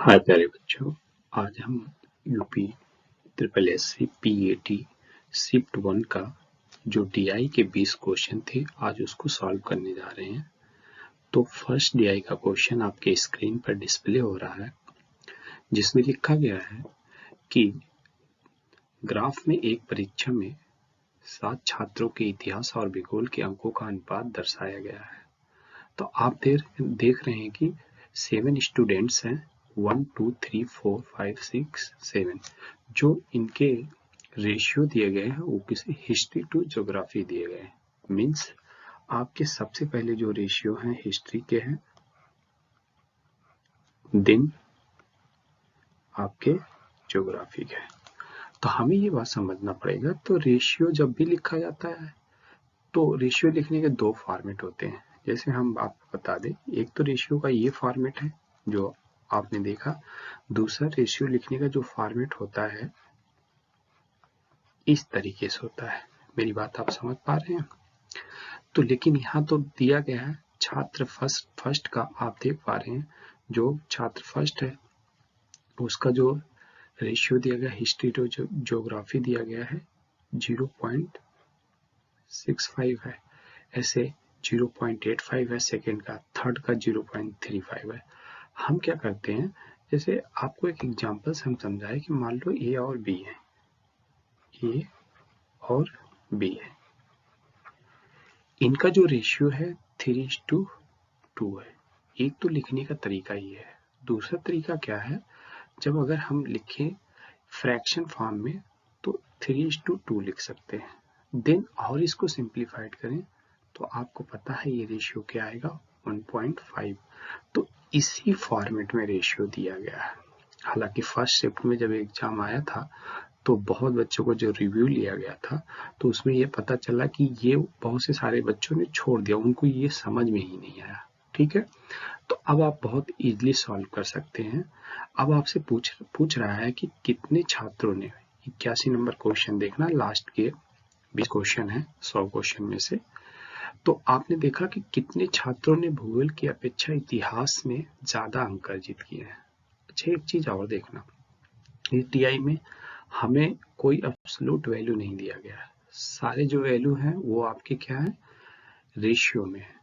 हाय प्यारे बच्चों, आज हम UP triple S C PAT shift 1 का जो DI के 20 क्वेश्चन थे, आज उसको सॉल्व करने जा रहे हैं। तो फर्स्ट DI का क्वेश्चन आपके स्क्रीन पर डिस्प्ले हो रहा है, जिसमें लिखा गया है कि ग्राफ में एक परीक्षा में 7 छात्रों के इतिहास और भूगोल के अंकों का अनुपात दर्शाया गया है। तो आप देख रहे हैं कि 7 स्टूडेंट्स हैं, 1 2 3 4 5 6 7, जो इनके रेशियो दिए गए हैं वो किसी हिस्ट्री टू ज्योग्राफी दिए गए हैं। मीन्स आपके सबसे पहले जो रेशियो हैं हिस्ट्री के हैं, देन आपके ज्योग्राफी के हैं। तो हमें ये बात समझना पड़ेगा। तो रेशियो जब भी लिखा जाता है तो रेशियो लिखने के दो फॉर्मेट होते हैं। जैसे हम आपको बता दें, एक तो रेशियो का ये फॉर्मेट है जो आपने देखा, दूसरा रेशियो लिखने का जो फॉर्मेट होता है इस तरीके से होता है। मेरी बात आप समझ पा रहे हैं? तो लेकिन यहाँ तो दिया गया है छात्र फर्स्ट का, आप देख पा रहे हैं जो छात्र फर्स्ट है उसका जो रेशियो दिया गया हिस्ट्री टू ज्योग्राफी दिया गया है 0.65 है। ऐसे 0.85 है सेकेंड का, थर्ड का 0.35 है। हम क्या करते हैं, जैसे आपको एक एग्जांपल से हम समझाए कि मान लो ए और बी है, ए और बी है, इनका जो रेशियो है 3:2 है। एक तो लिखने का तरीका ही है। दूसरा तरीका क्या है, जब अगर हम लिखें फ्रैक्शन फॉर्म में तो 3:2 लिख सकते हैं। देन और इसको सिंप्लीफाइड करें तो आपको पता है ये रेशियो क्या आएगा, 1.5। तो इसी फॉर्मेट में रेशियो दिया गया है। हालांकि फर्स्ट शिफ्ट में जब एग्जाम आया था तो बहुत बच्चों को जो रिव्यू लिया गया था तो उसमें ये पता चला कि ये बहुत से सारे बच्चों ने छोड़ दिया, उनको ये समझ में ही नहीं आया। ठीक है, तो अब आप बहुत इजीली सॉल्व कर सकते हैं। अब आपसे पूछ रहा है कि कितने छात्रों ने, 81 नंबर क्वेश्चन देखना, लास्ट के 20 क्वेश्चन है 100 क्वेश्चन में से। तो आपने देखा कि कितने छात्रों ने भूगोल की अपेक्षा इतिहास में ज्यादा अंक अर्जित किए हैं। अच्छा, एक चीज और देखना, इस टीआई में हमें कोई एब्सोल्यूट वैल्यू नहीं दिया गया है। सारे जो वैल्यू हैं वो आपके क्या है, रेशियो में है।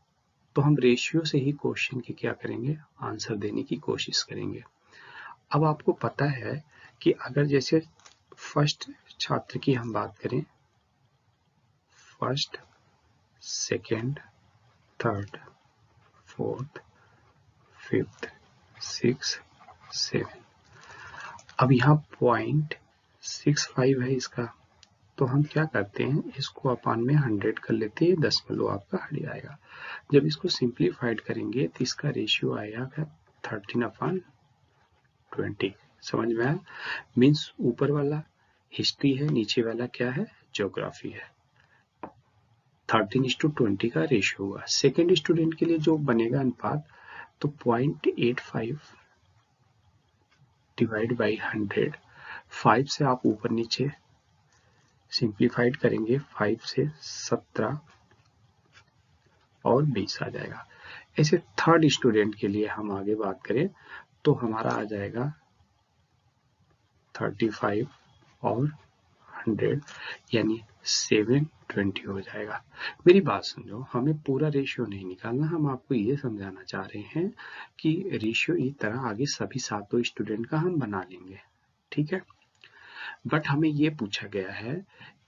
तो हम रेशियो से ही क्वेश्चन की क्या करेंगे, आंसर देने की कोशिश करेंगे। अब आपको पता है कि अगर जैसे फर्स्ट छात्र की हम बात करें, first, second, third, fourth, fifth, six, seven, अब यहाँ 0.65 है इसका, तो हम क्या करते हैं, इसको अपान में 100 कर लेते हैं, दशमलव आपका हट जाएगा। जब इसको सिंप्लीफाइड करेंगे तो इसका रेशियो आएगा 13/20। समझ में आया? मीन्स ऊपर वाला हिस्ट्री है, नीचे वाला क्या है, ज्योग्राफी है। 13:20 का रेशियो हुआ। सेकेंड स्टूडेंट के लिए जो बनेगा अनुपात, तो 0.85 डिवाइड बाई 100, 5 से आप ऊपर नीचे सिंप्लीफाइड करेंगे, 5 से 17 और 20 आ जाएगा। ऐसे थर्ड स्टूडेंट के लिए हम आगे बात करें तो हमारा आ जाएगा 35 और 100, यानी 720 हो जाएगा। मेरी बात समझो, हमें पूरा रेशियो नहीं निकालना, हम आपको ये समझाना चाह रहे हैं कि रेशियो इस तरह आगे सभी सातों स्टूडेंट का हम बना लेंगे। ठीक है, बट हमें ये पूछा गया है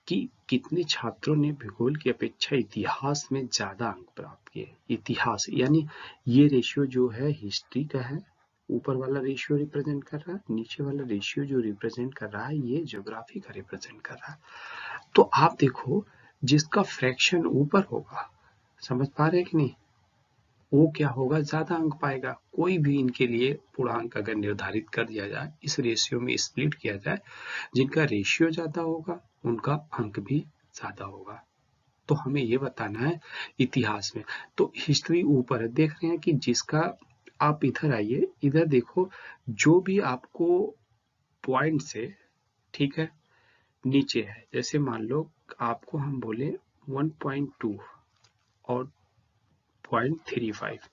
कि कितने छात्रों ने भूगोल की अपेक्षा इतिहास में ज्यादा अंक प्राप्त किए। इतिहास यानी ये रेशियो जो है हिस्ट्री का है, ऊपर वाला रेशियो रिप्रेजेंट कर रहा है, नीचे वाला रेशियो जो रिप्रेजेंट कर रहा है ये ज्योग्राफी का रिप्रेजेंट कर रहा है। तो आप देखो, जिसका फ्रैक्शन ऊपर होगा, समझ पा रहे हैं कि नहीं, वो क्या होगा, ज्यादा अंक पाएगा। कोई भी इनके लिए पूर्णांक अगर निर्धारित कर दिया जाए, इस रेशियो में स्प्लिट किया जाए, जिनका रेशियो ज्यादा होगा उनका अंक भी ज्यादा होगा। तो हमें ये बताना है इतिहास में। तो हिस्ट्री ऊपर है, देख रहे हैं कि जिसका, आप इधर आइए, इधर देखो, जो भी आपको पॉइंट से, ठीक है, नीचे है, जैसे मान लो आपको हम बोले 1.2 और 0.35,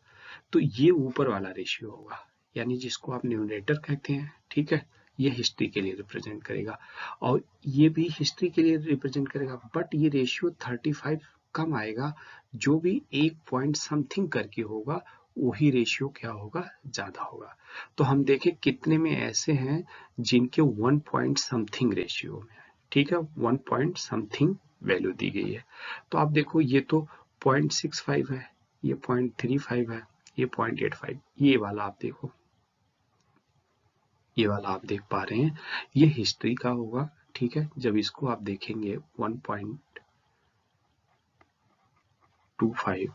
तो ये ऊपर वाला रेशियो होगा, यानी जिसको आप न्यूमरेटर कहते हैं, ठीक है, ये हिस्ट्री के लिए रिप्रेजेंट करेगा और ये भी हिस्ट्री के लिए रिप्रेजेंट करेगा, बट ये रेशियो 35 कम आएगा। जो भी 1 पॉइंट समथिंग करके होगा वही रेशियो क्या होगा, ज्यादा होगा। तो हम देखें कितने में ऐसे हैं जिनके 1 पॉइंट समथिंग रेशियो में है, ठीक है, 1 पॉइंट समथिंग वैल्यू दी गई है। तो आप देखो ये तो 0.65 है, ये 0.35 है, ये 0.85, ये वाला आप देखो, ये वाला आप देख पा रहे हैं, ये हिस्ट्री का होगा, ठीक है। जब इसको आप देखेंगे 1.25,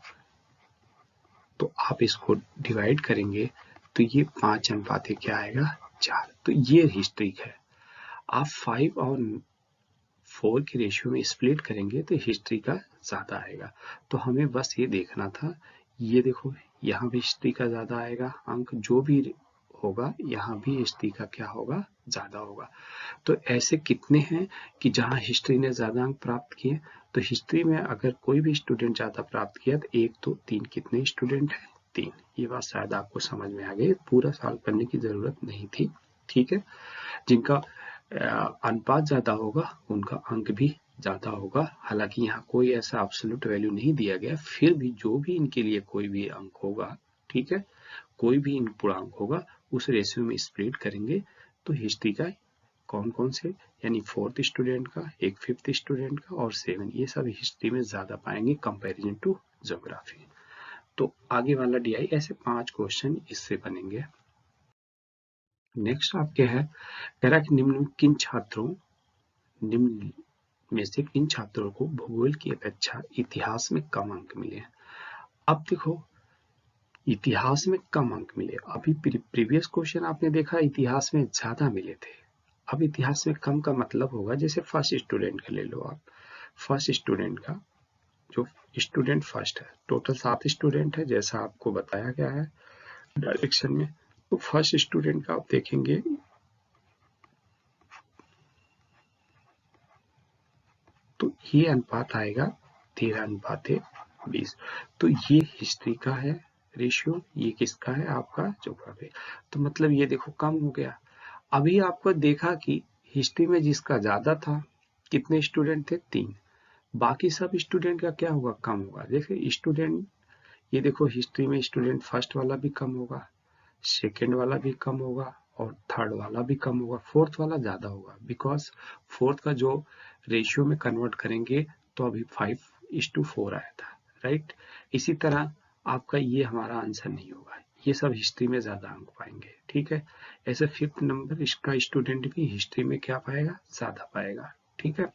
तो आप इसको डिवाइड करेंगे तो ये 5 अनुपात क्या आएगा, 4। तो ये हिस्ट्री है। आप 5 और 4 के रेशियो में स्प्लिट करेंगे तो हिस्ट्री का ज्यादा आएगा। तो हमें बस ये देखना था, ये देखो यहाँ भी हिस्ट्री का ज्यादा आएगा अंक, जो भी होगा यहाँ भी हिस्ट्री का क्या होगा, ज्यादा होगा। तो ऐसे कितने हैं कि जहाँ हिस्ट्री ने ज्यादा अंक प्राप्त किए। तो हिस्ट्री में अगर कोई भी स्टूडेंट ज्यादा प्राप्त किया तो 1 2 3 कितने स्टूडेंट हैं, 3। ये बात शायद आपको समझ में आ गई, पूरा सॉल्व करने की जरूरत नहीं थी, ठीक है। जिनका अनुपात ज्यादा होगा उनका अंक भी ज्यादा होगा। हालांकि यहाँ कोई ऐसा एब्सोल्यूट वैल्यू नहीं दिया गया, फिर भी जो भी इनके लिए कोई भी अंक होगा, ठीक है, कोई भी इन पूर्णांक होगा उस रेशियो में स्प्लिट करेंगे तो हिस्ट्री का कौन कौन से, यानी 4th स्टूडेंट का, एक 5th स्टूडेंट का और 7, ये सब हिस्ट्री में ज्यादा पाएंगे कंपैरिजन टू ज्योग्राफी। तो आगे वाला डीआई ऐसे 5 क्वेश्चन इससे बनेंगे। नेक्स्ट आप क्या है, कह रहा कि निम्न में से किन छात्रों को भूगोल की अपेक्षा इतिहास में कम अंक मिले। अब देखो इतिहास में कम अंक मिले, अभी प्रीवियस क्वेश्चन आपने देखा इतिहास में ज्यादा मिले थे। अब इतिहास में कम का मतलब होगा, जैसे फर्स्ट स्टूडेंट का ले लो आप, फर्स्ट स्टूडेंट का जो स्टूडेंट फर्स्ट है, टोटल 7 स्टूडेंट है जैसा आपको बताया गया है डायरेक्शन में। तो फर्स्ट स्टूडेंट का आप देखेंगे तो ये अनुपात आएगा 13:20। तो ये हिस्ट्री का है रेशियो, ये किसका है आपका, ज्योग्राफी। तो मतलब ये देखो कम हो गया। अभी आपको देखा कि हिस्ट्री में जिसका ज्यादा था, कितने स्टूडेंट थे, 3, बाकी सब स्टूडेंट का क्या होगा, कम होगा। देखिए स्टूडेंट, ये देखो हिस्ट्री में स्टूडेंट फर्स्ट वाला भी कम होगा, सेकेंड वाला भी कम होगा और थर्ड वाला भी कम होगा, फोर्थ वाला ज्यादा होगा, बिकॉज फोर्थ का जो रेशियो में कन्वर्ट करेंगे तो अभी 5:4 आया था, राइट। इसी तरह आपका ये हमारा आंसर नहीं होगा, ये सब हिस्ट्री में ज्यादा अंक पाएंगे, ठीक है। ऐसे 5th नंबर इसका स्टूडेंट भी हिस्ट्री में क्या पाएगा, ज्यादा पाएगा, ठीक है।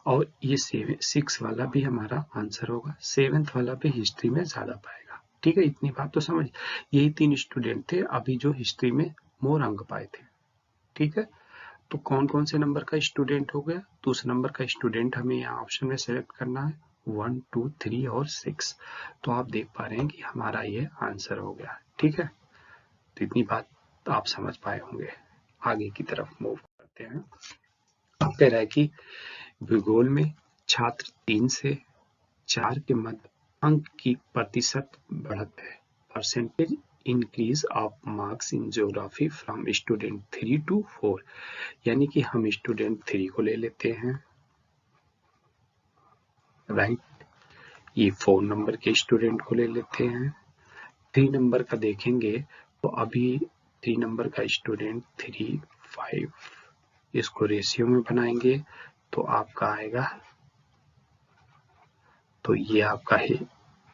और ये 6 वाला भी हमारा आंसर होगा, 7th वाला भी हिस्ट्री में ज्यादा पाएगा, ठीक है। इतनी बात तो समझ, यही 3 स्टूडेंट थे अभी जो हिस्ट्री में मोर अंक पाए थे, ठीक है। तो कौन कौन से नंबर का स्टूडेंट हो गया, तो उस नंबर का स्टूडेंट हमें यहाँ ऑप्शन में सेलेक्ट करना है, 1 2 3 और 6। तो आप देख पा रहे हैं कि हमारा ये आंसर हो गया, ठीक है। तो इतनी बात आप समझ पाए होंगे। आगे की तरफ मूव करते हैं। अब कह रहा है कि भूगोल में छात्र 3 से 4 के मध्य अंक की प्रतिशत बढ़त है, percentage increase of marks in geography from student 3 to 4। यानी कि हम स्टूडेंट 3 को ले लेते हैं, राइट। ये 4 नंबर के स्टूडेंट को ले लेते हैं। 3 नंबर का देखेंगे तो अभी 3 नंबर का स्टूडेंट 3 5, इसको रेशियो में बनाएंगे तो आपका आएगा, तो ये आपका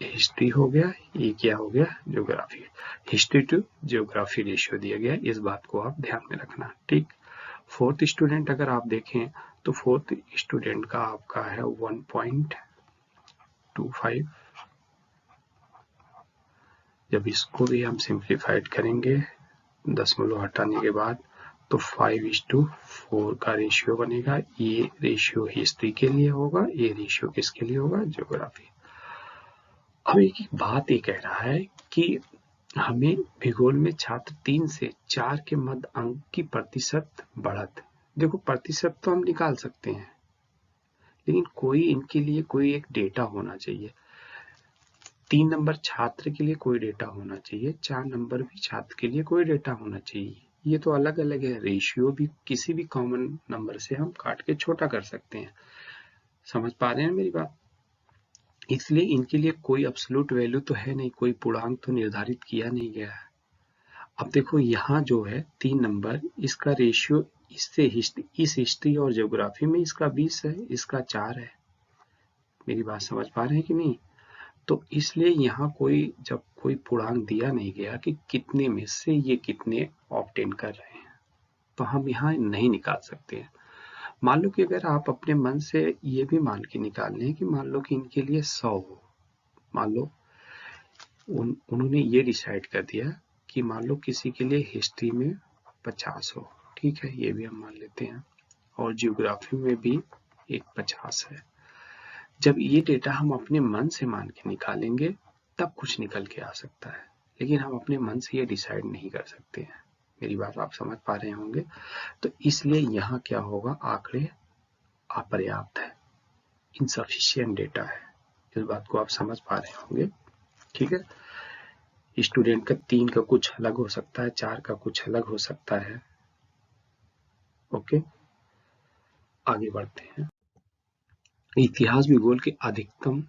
हिस्ट्री हो गया, ये क्या हो गया, geography. History to geography ratio दिया गया, इस बात को आप ध्यान में रखना, ठीक। 4th स्टूडेंट अगर आप देखें तो 4th स्टूडेंट का आपका है 1.25। जब इसको भी हम सिंप्लीफाइड करेंगे दशमलव हटाने के बाद तो 5:4 का रेशियो बनेगा। ये रेशियो हिस्ट्री के लिए होगा, ये रेशियो किसके लिए होगा, ज्योग्राफी। अब एक बात ये कह रहा है कि हमें भूगोल में छात्र 3 से 4 के मध्य अंक की प्रतिशत बढ़त। देखो प्रतिशत तो हम निकाल सकते हैं, लेकिन कोई इनके लिए कोई एक डेटा होना चाहिए। 3 नंबर छात्र के लिए कोई डेटा होना चाहिए, 4 नंबर भी छात्र के लिए कोई डेटा होना चाहिए। ये तो अलग अलग है, रेशियो भी किसी भी कॉमन नंबर से हम काट के छोटा कर सकते हैं। समझ पा रहे हैं मेरी बात? इसलिए इनके लिए कोई एब्सोल्यूट वैल्यू तो है नहीं, कोई पूर्णांक तो निर्धारित किया नहीं गया है। अब देखो यहाँ जो है 3 नंबर, इसका रेशियो इससे इस हिस्ट्री और ज्योग्राफी में इसका 20 है, इसका 4 है। मेरी बात समझ पा रहे हैं कि नहीं? तो इसलिए यहाँ जब कोई पूर्णांक दिया नहीं गया कि कितने में से ये कितने ऑब्टेन कर रहे हैं, तो हम यहाँ नहीं निकाल सकते हैं। मान लो कि अगर आप अपने मन से ये भी मान के निकाल लें कि मान लो कि इनके लिए 100 हो, मान लो उन्होंने ये डिसाइड कर दिया कि मान लो किसी के लिए हिस्ट्री में 50 हो, ठीक है, ये भी हम मान लेते हैं, और जियोग्राफी में भी एक 50 है। जब ये डेटा हम अपने मन से मान के निकालेंगे तब कुछ निकल के आ सकता है, लेकिन हम अपने मन से ये डिसाइड नहीं कर सकते हैं। मेरी बात आप समझ पा रहे होंगे। तो इसलिए यहाँ क्या होगा, आंकड़े अपर्याप्त है, इनसफिशिएंट डेटा है। इस बात को आप समझ पा रहे होंगे, ठीक है। स्टूडेंट का 3 का कुछ अलग हो सकता है, 4 का कुछ अलग हो सकता है। ओके, आगे बढ़ते हैं। इतिहास भूगोल के अधिकतम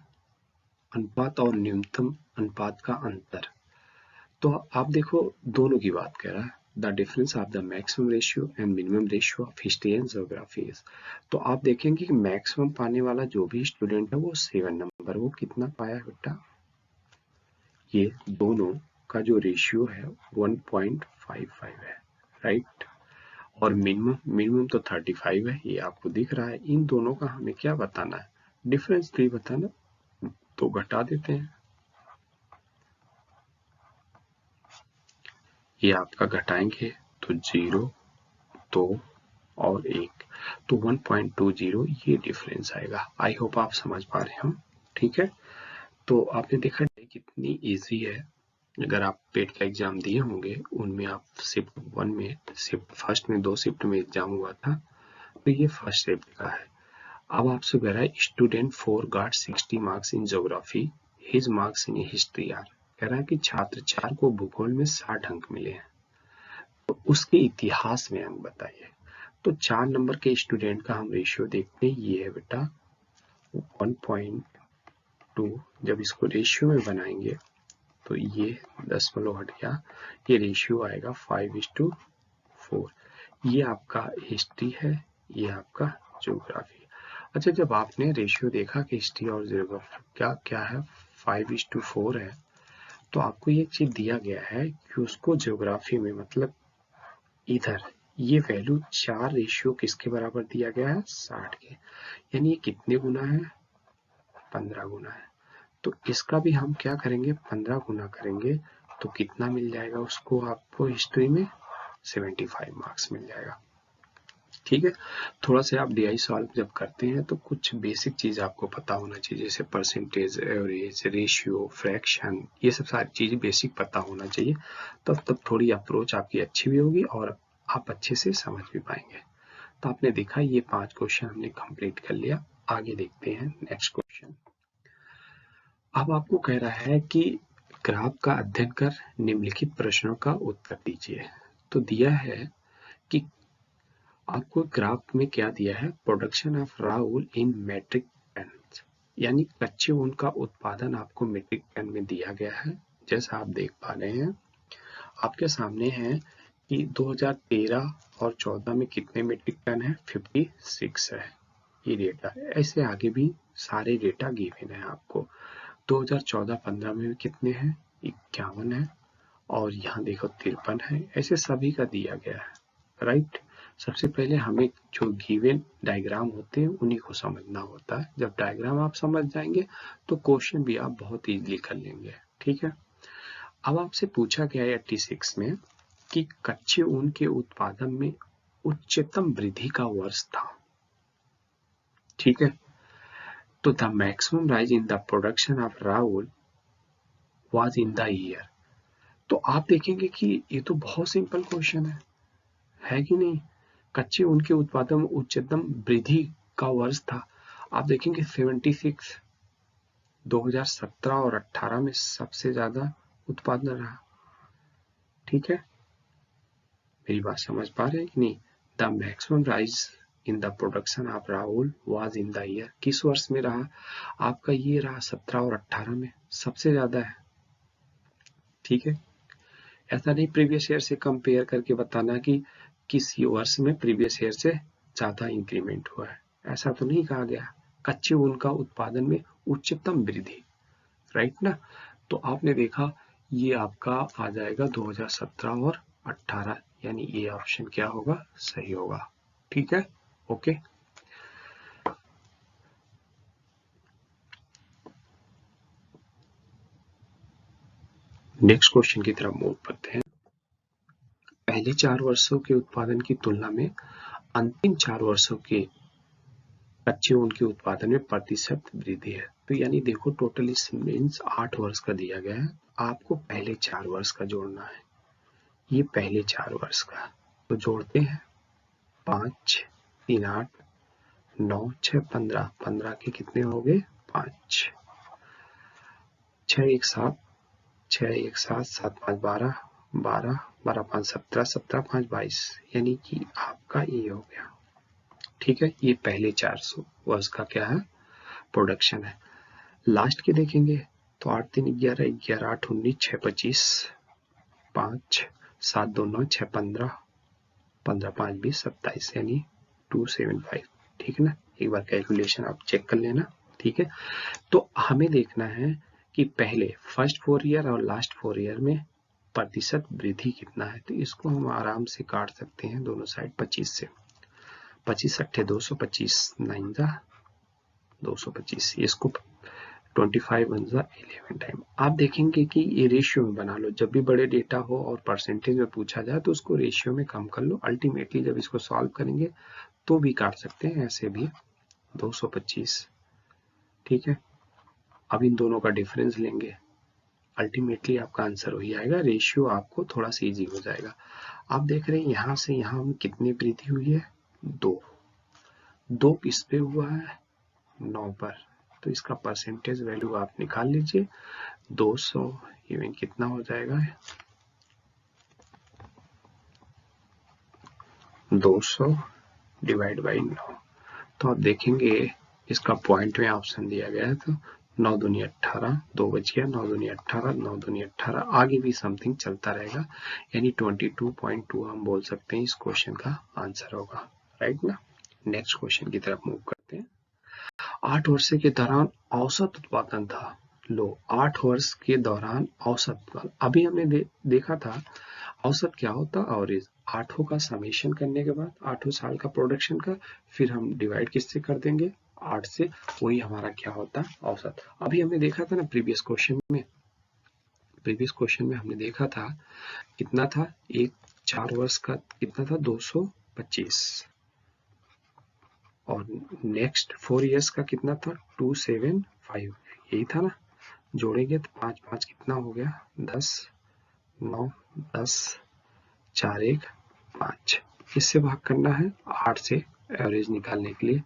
अनुपात और न्यूनतम अनुपात का अंतर। तो आप देखो, दोनों की बात कर रहा है, the difference of the maximum ratio and minimum ratio of history and geography. तो आप देखेंगे कि मैक्सिमम पाने वाला जो भी स्टूडेंट है वो 7 नंबर, वो कितना पाया बेटा, ये दोनों का जो रेशियो है 1.55 है, राइट। और मिनिमम तो 35 है, ये आपको दिख रहा है। इन दोनों का हमें क्या बताना है, डिफरेंस 3 बताना, तो घटा देते हैं। ये आपका घटाएंगे तो 0, 2 और 1, तो 1.20 ये डिफरेंस आएगा। आई होप आप समझ पा रहे हो, ठीक है। तो आपने देखा कितनी इजी है। अगर आप पेट का एग्जाम दिए होंगे, उनमें आप शिफ्ट 1 में, शिफ्ट फर्स्ट में 2 शिफ्ट में एग्जाम हुआ था, तो ये फर्स्ट शिफ्ट का है। अब आपसे कह रहा है student 4 got 60 marks in geography, his marks in history are. कह रहा है कि छात्र 4 को भूगोल में 60 अंक मिले हैं, तो उसके इतिहास में अंक बताइए। तो 4 नंबर के स्टूडेंट का हम रेशियो देखते हैं, ये है बेटा 1.2। जब इसको रेशियो में बनाएंगे तो ये दशमलव हट गया, ये रेशियो आएगा 5:4। ये आपका हिस्ट्री है, ये आपका ज्योग्राफी। अच्छा, जब आपने रेशियो देखा कि हिस्ट्री और ज्योग्राफी क्या क्या है, 5:4 है, तो आपको ये चीज दिया गया है कि उसको ज्योग्राफी में, मतलब इधर ये वैल्यू 4 रेशियो किसके बराबर दिया गया है, 60 के, यानी ये कितने गुना है, 15 गुना है। तो इसका भी हम क्या करेंगे, 15 गुना करेंगे, तो कितना मिल जाएगा उसको, आपको हिस्ट्री में 75 मार्क्स मिल जाएगा, ठीक है। थोड़ा सा आप डीआई सॉल्व जब करते हैं तो कुछ बेसिक चीज आपको पता होना चाहिए, जैसे परसेंटेज, एवरेज, रेशियो, फ्रैक्शन, ये सब सारी चीजें बेसिक पता होना चाहिए। तब थोड़ी अप्रोच आपकी अच्छी भी होगी और आप अच्छे से समझ भी पाएंगे। तो आपने देखा ये 5 क्वेश्चन हमने कंप्लीट कर लिया। आगे देखते हैं नेक्स्ट क्वेश्चन। अब आपको कह रहा है कि ग्राफ का अध्ययन कर निम्नलिखित प्रश्नों का उत्तर दीजिए। तो दिया है कि आपको ग्राफ में क्या दिया है, production of raw wool in metric ton, यानी कच्चे ऊन का उत्पादन आपको मीट्रिक टन में दिया गया है। जैसा आप देख पा रहे हैं, आपके सामने है कि 2013 और 14 में कितने मीट्रिक टन है, 56 है ये डेटा। ऐसे आगे भी सारे डेटा गिवन है आपको। 2014-15 में कितने हैं, 51 है, और यहाँ देखो 53 है। ऐसे सभी का दिया गया है, राइट। सबसे पहले हमें जो गिवन डायग्राम होते हैं उन्हीं को समझना होता है। जब डायग्राम आप समझ जाएंगे तो क्वेश्चन भी आप बहुत इजीली कर लेंगे, ठीक है। अब आपसे पूछा गया है 86 में कि कच्चे ऊन के उत्पादन में उच्चतम वृद्धि का वर्ष था, ठीक है। तो the maximum rise in the production of raw wool was in the year. तो आप देखेंगे कि ये तो बहुत सिंपल क्वेश्चन है कि नहीं। कच्चे ऊन के उत्पादन में उच्चतम वृद्धि का वर्ष था, आप देखेंगे 76, 2017 और 18 में सबसे ज्यादा उत्पादन रहा। ठीक है, मेरी बात समझ पा रहे हैं कि नहीं? The maximum rise in the production of Rahul was in the year, किस वर्ष में रहा? आपका ये रहा 17 और 18 में सबसे ज्यादा है। ठीक है, ऐसा नहीं प्रीवियस ईयर से कंपेयर करके बताना कि किस वर्ष में प्रीवियस ईयर से ज्यादा इंक्रीमेंट हुआ है, ऐसा तो नहीं कहा गया। कच्चे ऊन का उत्पादन में उच्चतम वृद्धि, राइट ना? तो आपने देखा ये आपका आ जाएगा 2017 और 18, यानी ये ऑप्शन क्या होगा? सही होगा। ठीक है, ओके। नेक्स्ट क्वेश्चन की तरफ मूव करते हैं। पहले 4 वर्षों के उत्पादन की तुलना में अंतिम 4 वर्षों के कच्चे ऊन के उत्पादन में प्रतिशत वृद्धि है। तो यानी देखो टोटल इस मीन्स 8 वर्ष का दिया गया है, आपको पहले 4 वर्ष का जोड़ना है। ये पहले 4 वर्ष का, तो जोड़ते हैं 5 3 8 9 6 15, 15 के कितने हो गए? 5, 6 1 7, 6 1 7, 7 5 12, 12 12 5 17, 17 5 22, यानी कि आपका ये हो गया। ठीक है, ये पहले 400 वर्ष का क्या है? प्रोडक्शन है। लास्ट के देखेंगे तो 8 3 11, 11 8 19, 6 25, 5 7 2 9, 6 15, 15 5 20, 27, यानी 275। ठीक है ना, एक बार कैलकुलेशन आप चेक कर लेना। ठीक है, तो हमें देखना है कि पहले फर्स्ट 4 ईयर और लास्ट 4 ईयर में प्रतिशत वृद्धि कितना है। तो इसको हम आराम से काट सकते हैं दोनों साइड 25 से। 25 अट्ठे 225, 9 जा 225, इसको 25 1 जा 11 टाइम। आप देखेंगे कि ये रेशियो में बना लो, जब भी बड़े डेटा हो और परसेंटेज में पूछा जाए तो उसको रेशियो में कम कर लो। अल्टीमेटली जब इसको सॉल्व करेंगे तो भी काट सकते हैं, ऐसे भी 225। ठीक है, अब इन दोनों का डिफरेंस लेंगे, अल्टीमेटली आपका आंसर वही आएगा। रेशियो आपको थोड़ा सा इजी हो जाएगा। आप देख रहे हैं यहां से यहां में कितनी वृद्धि हुई है? 2 किस पे हुआ है? 9 पर। तो इसका परसेंटेज वैल्यू आप निकाल लीजिए, 200 इवन कितना हो जाएगा? 200 डिवाइड बाई 9। तो आप देखेंगे इसका पॉइंट में ऑप्शन दिया गया है, तो 9 दूनी 18, 2 बच गया, 9 दूनी 18, 9 दूनी 18, आगे भी समथिंग चलता रहेगा, यानी 22.2 हम बोल सकते हैं इस क्वेश्चन का आंसर होगा, राइट ना? नेक्स्ट क्वेश्चन की तरफ मूव करते हैं। 8 वर्ष के दौरान औसत उत्पादन था। लो, 8 वर्ष के दौरान औसत, अभी हमने देखा था औसत क्या होता? एवरेज। 8 का समेशन करने के बाद 8 साल का प्रोडक्शन का, फिर हम डिवाइड किससे कर देंगे? 8 से, वही हमारा क्या होता? औसत। अभी हमने देखा था ना प्रीवियस क्वेश्चन में हमने देखा था कितना था? एक 4 वर्ष का कितना था? 225, और नेक्स्ट 4 इयर्स का कितना था? 275, यही था ना? जोड़ेंगे तो 5 5 कितना हो गया? 10, 9 10, 4 1 5, इससे भाग करना है 8 से एवरेज निकालने के लिए।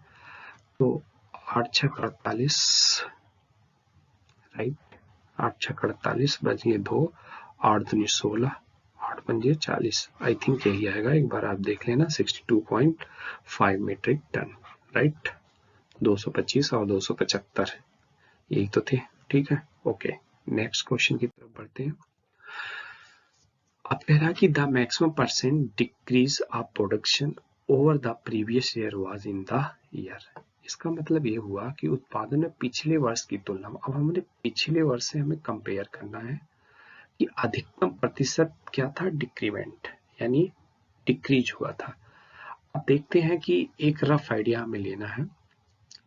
तो 8 6 48, राइट, 8 6 48 बच गए 2, 8 दूनी 16, 8 पंजे 40, आई थिंक यही आएगा, एक बार आप देख लेना, 62.5 मीट्रिक टन, राइट। 225 और 275 यही तो थे। ठीक है, ओके। नेक्स्ट क्वेश्चन की तरफ बढ़ते हैं। अब कह रहा है कि the maximum percent decrease of production over the previous year was in the year. इसका मतलब ये हुआ कि उत्पादन में पिछले वर्ष की तुलना में, अब हमने पिछले वर्ष से हमें कंपेयर करना है कि अधिकतम प्रतिशत क्या था? डिक्रीमेंट, यानी डिक्रीज हुआ था। अब देखते हैं कि एक रफ आइडिया हमें लेना है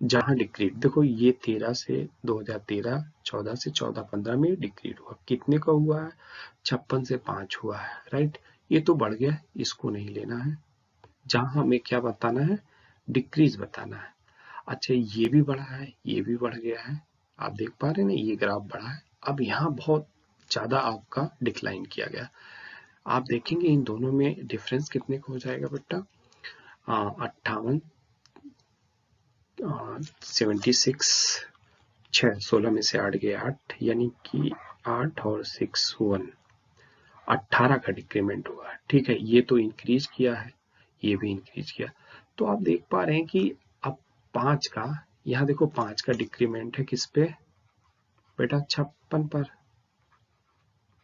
जहां डिक्रीज, देखो ये 13 से 2013, 14 से 14-15 में डिक्रीज हुआ, कितने का हुआ है? 56 से 5 हुआ है, राइट। ये तो बढ़ गया, इसको नहीं लेना है। जहां हमें क्या बताना है? डिक्रीज बताना है। अच्छा, ये भी बढ़ा है, ये भी बढ़ गया है, आप देख पा रहे हैं ना, ये ग्राफ बढ़ा है। अब यहाँ बहुत ज्यादा आपका डिक्लाइन किया गया। आप देखेंगे इन दोनों में डिफरेंस कितने का हो जाएगा बेटा? 58, 76, 6, 16 में से 8 गए 8, यानी कि 8 और 6 1, 18 का डिक्रीमेंट हुआ है। ठीक है, ये तो इंक्रीज किया है, ये भी इंक्रीज किया। तो आप देख पा रहे हैं कि अब 5 का, यहाँ देखो 5 का डिक्रीमेंट है किस पे बेटा, 56 पर।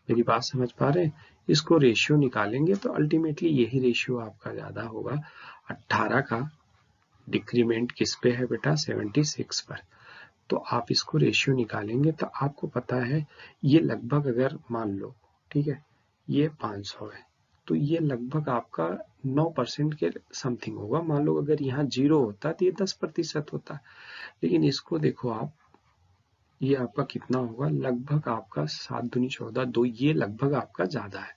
मेरी बात समझ पा रहे हैं? इसको रेशियो निकालेंगे तो अल्टीमेटली यही रेशियो आपका ज्यादा होगा। 18 का डिक्रीमेंट किस पे है बेटा, 76 पर। तो आप इसको रेशियो निकालेंगे तो आपको पता है ये लगभग, अगर मान लो ठीक है ये 500 है तो ये लगभग आपका 9% के समथिंग होगा। मान लो अगर यहाँ 0 होता तो ये 10% होता, लेकिन इसको देखो आप, ये आपका कितना होगा, लगभग आपका 7 दूनी 14, 2, ये लगभग आपका ज्यादा है।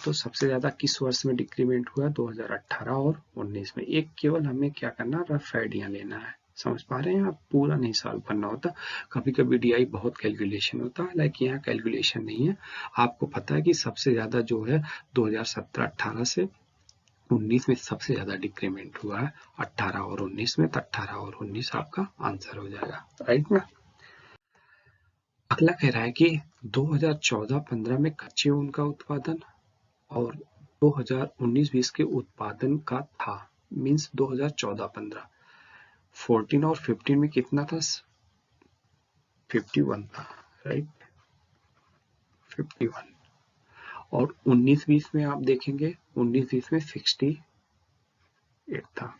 तो सबसे ज्यादा किस वर्ष में डिक्रीमेंट हुआ, 2018 और 19 में। एक केवल हमें क्या करना, रफ आइडिया लेना है। समझ पा रहे हैं आप? पूरा नहीं सॉल्व करना होता, कभी कभी डीआई बहुत कैलकुलेशन होता है, लेकिन यहाँ कैलकुलेशन नहीं है। आपको पता है कि सबसे ज्यादा जो है 2017-18 से 19 में सबसे ज्यादा डिक्रीमेंट हुआ है 18 और 19 में, तो 18 और 19 आपका आंसर हो जाएगा, राइट ना। अगला कह रहा है कि 2014-15 में कच्चे ऊन का उत्पादन और 2019-20 के उत्पादन का था, मीन्स 2014-15, 14 और 15 में कितना था, 51 था, राइट, 51। और 19-20 में आप देखेंगे, 19-20 में 68 था।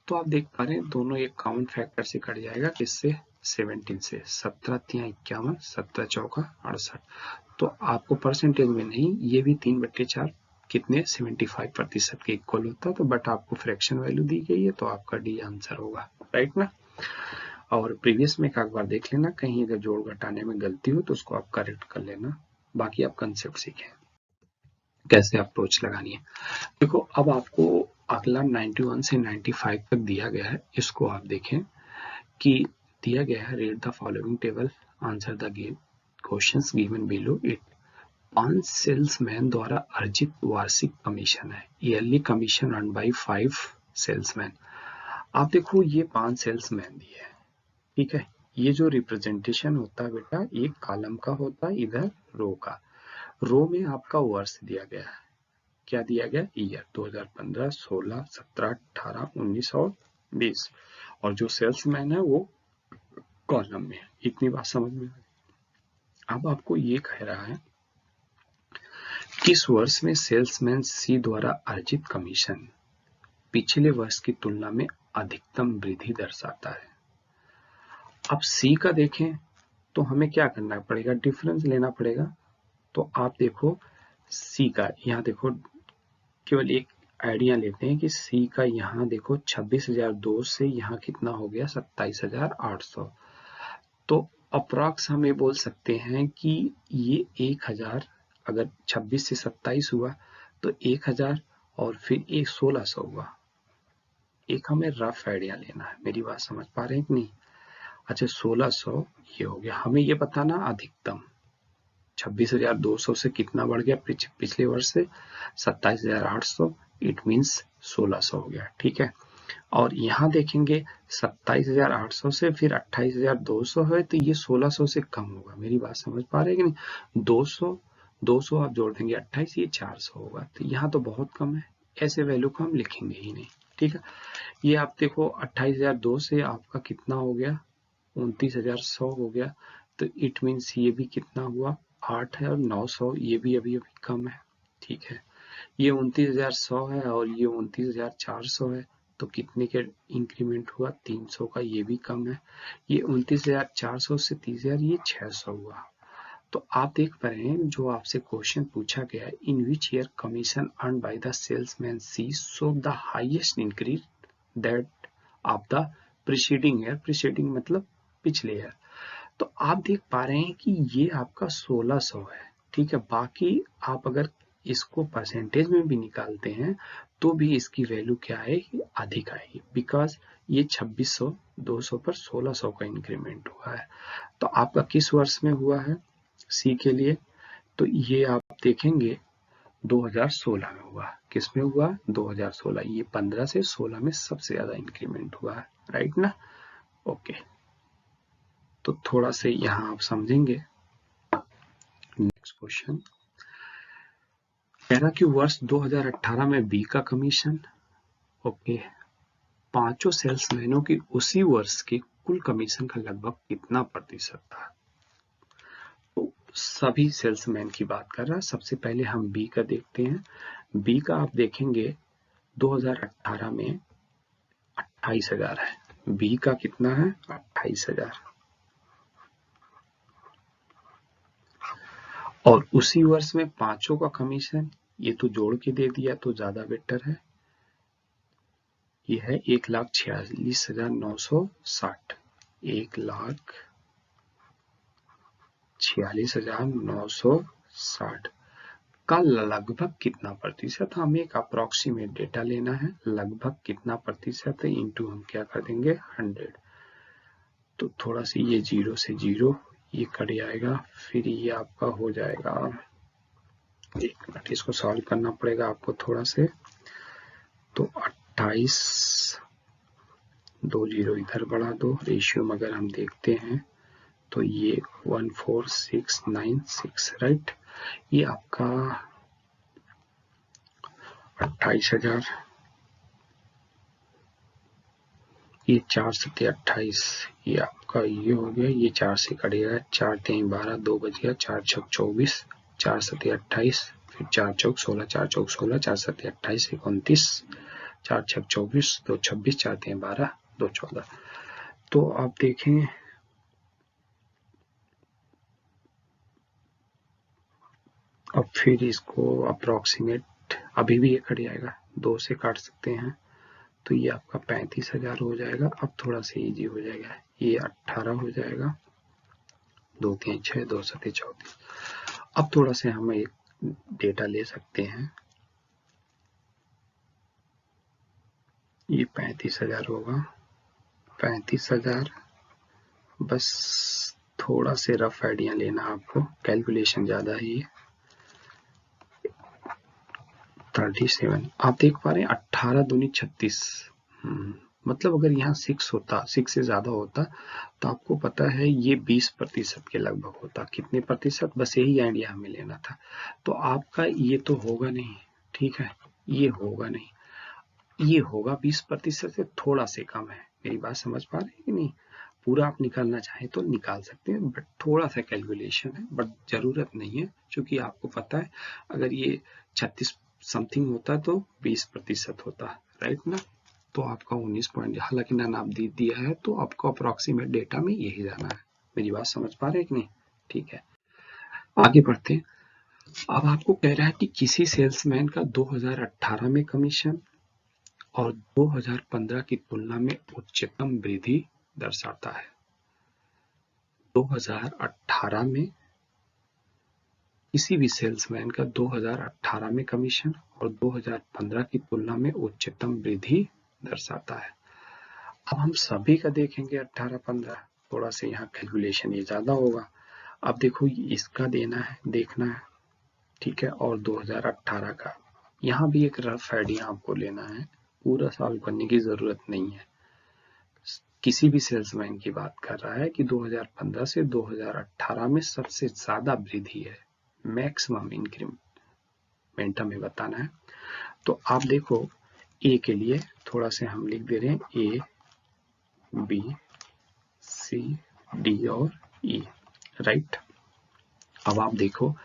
तो आप देख पा रहे हैं दोनों एक कॉमन फैक्टर से कट जाएगा, किससे, 17 से। 17×3 = 51, 17×4 = 68। तो आपको परसेंटेज में नहीं, ये भी 3/4 कितने, 75% के इक्वल होता है, तो बट आपको फ्रैक्शन वैल्यू दी गई है तो आपका डी आंसर होगा, राइट ना। और प्रीवियस में एक बार देख लेना, कहीं अगर जोड़ घटाने में गलती हो तो उसको आप करेक्ट कर लेना। बाकी आप कंसेप्ट सीखें कैसे अप्रोच लगानी है। देखो अब आपको अगला 91 से 95 तक दिया गया है, इसको आप देखें कि दिया गया है, read the following table, answer the questions given below it. 5 salesman द्वारा अर्जित वार्षिक कमीशन है, yearly commission earn bye 5 salesman. आप देखो ये 5 सेल्समैन दिए है, ठीक है। ये जो रिप्रेजेंटेशन होता है बेटा, एक कॉलम का होता है, इधर रो का। रो में आपका वर्ष दिया गया है, क्या दिया गया, ईयर 2015, 16, 17, 18, 19 और 20, और जो सेल्समैन है वो कॉलम में है। इतनी बात समझ में। अब आपको ये कह रहा है किस वर्ष में सेल्समैन सी द्वारा अर्जित कमीशन पिछले वर्ष की तुलना में अधिकतम वृद्धि दर्शाता है। अब सी का देखें तो हमें क्या करना पड़ेगा, डिफरेंस लेना पड़ेगा। तो आप देखो सी का, यहाँ देखो केवल एक आइडिया लेते हैं कि सी का यहाँ देखो 26,002 से यहाँ कितना हो गया, 27,800। तो अप्रॉक्स हम ये बोल सकते हैं कि ये 1000, अगर 26 से 27 हुआ तो 1000 और फिर एक 1600 हुआ। एक हमें रफ आइडिया लेना है, मेरी बात समझ पा रहे हैं कि नहीं। अच्छा 1600 ये हो गया, हमें ये बताना अधिकतम 26,200 से कितना बढ़ गया पिछले वर्ष से, 27,800, इट मीन्स 1600 हो गया, ठीक है। और यहाँ देखेंगे 27,800 से फिर 28,200 है तो ये 1600 से कम होगा, मेरी बात समझ पा रहे हैं कि नहीं। 200 आप जोड़ देंगे 28, ये 400 होगा, तो यहाँ तो बहुत कम है, ऐसे वैल्यू को हम लिखेंगे ही नहीं, ठीक है। ये आप देखो 28,002 से आपका कितना हो गया, 29,100 हो गया, तो इट मीन्स ये भी कितना हुआ, 8 है, और 900 ये भी अभी अभी कम है, ठीक है। ये 29,100 है और ये 29,400 है, तो कितने के इंक्रीमेंट हुआ, 300 का, ये भी कम है। ये 29,400 से 30,000, ये 600 हुआ। तो आप देख पा रहे हैं जो आपसे क्वेश्चन पूछा गया है, in which year commission earn by the salesman C show the highest increase that of the preceding year, preceding मतलब पिछले ईयर। तो आप देख पा रहे हैं कि ये आपका 1600 है, ठीक है। बाकी आप अगर इसको परसेंटेज में भी निकालते हैं तो भी इसकी वैल्यू क्या आएगी, अधिक आएगी, बिकॉज ये 2600 200 पर 1600 का इंक्रीमेंट हुआ है। तो आपका किस वर्ष में हुआ है सी के लिए, तो ये आप देखेंगे 2016 में हुआ। किस में हुआ, 2016। ये 15 से 16 में सबसे ज्यादा इंक्रीमेंट हुआ है, राइट ना, ओके। तो थोड़ा से यहाँ आप समझेंगे। नेक्स्ट क्वेश्चन कह रहा कि वर्ष 2018 में बी का कमीशन ओके पांचों सेल्समैनों की उसी वर्ष के कुल कमीशन का लगभग कितना प्रतिशत था। तो सभी सेल्समैन की बात कर रहा है। सबसे पहले हम बी का देखते हैं। बी का आप देखेंगे 2018 में 28,000 है। बी का कितना है 28,000 और उसी वर्ष में पांचों का कमीशन ये तो जोड़ के दे दिया तो ज्यादा बेटर है। ये है 1,46,960 1,46,960 का लगभग कितना प्रतिशत। हमें एक अप्रोक्सीमेट डेटा लेना है। लगभग कितना प्रतिशत है इंटू हम क्या कर देंगे 100। तो थोड़ा सी ये 0 से 0 ये कट जाएगा। फिर ये आपका हो जाएगा 1 मिनट इसको सॉल्व करना पड़ेगा आपको थोड़ा से। तो 28 2 0 इधर बढ़ा दो। रेशियो में अगर हम देखते हैं तो ये 14696 राइट। ये आपका 28,000 ये 4 सत्ते 28 ये आपका ये हो गया। ये 4 से कटेगा 4 3 12 2 बच गया 4 6 24 4 सत्ते 28 फिर 4 चौक 16 4 चौक 16 4 सत्ते 28 29 4 6 24 2 26 4 3 12 2 14। तो आप देखें अब फिर इसको अप्रोक्सीमेट अभी भी ये कट जाएगा 2 से काट सकते हैं तो ये आपका 35,000 हो जाएगा। अब थोड़ा सा इजी हो जाएगा। ये 18 हो जाएगा 2 3 6 2 7 34। अब थोड़ा से हम एक डेटा ले सकते हैं। ये 35,000 होगा 35,000 बस थोड़ा से रफ आइडिया लेना आपको। कैलकुलेशन ज्यादा ही 37 आप देख पा रहे हैं 18 दूनी 36। मतलब अगर यहाँ 6 होता 6 से ज्यादा होता तो आपको पता है ये 20% के लगभग होता। कितने प्रतिशत बस यही आइडिया हमें लेना था। तो आपका ये तो होगा नहीं ठीक है। ये होगा नहीं ये होगा 20% से थोड़ा से कम है। मेरी बात समझ पा रहे हैं कि नहीं। पूरा आप निकालना चाहें तो निकाल सकते हैं बट थोड़ा सा कैलकुलेशन है बट जरूरत नहीं है क्योंकि आपको पता है अगर ये 36 समथिंग होता तो 20% होता राइट ना। तो आपका 19 पॉइंट हालांकि ना नाम दे दिया है तो आपको अप्रोक्सीमेट डेटा में यही जाना है। मेरी बात समझ पा रहे हैं कि नहीं ठीक है। आगे बढ़ते हैं। अब आपको कह रहा है कि किसी सेल्समैन का 2018 में कमीशन और 2015 की तुलना में उच्चतम वृद्धि दर्शाता है। 2018 में किसी भी सेल्समैन का 2018 में कमीशन और 2015 की तुलना में उच्चतम वृद्धि दर्शाता है। अब हम सभी का देखेंगे 18-15 थोड़ा से यहाँ कैलकुलेशन ये ज्यादा होगा। अब देखो इसका देना है देखना है ठीक है और 2018 का यहाँ भी एक रफ आइडिया आपको लेना है। पूरा सॉल्व करने की जरूरत नहीं है। किसी भी सेल्समैन की बात कर रहा है कि 2015 से 2018 में सबसे ज्यादा वृद्धि है। मैक्सिमम इंक्रीमेंट हमें बताना है। तो आप देखो ए के लिए थोड़ा से हम लिख दे रहे हैं ए बी सी डी और ई राइट। अब आप देखो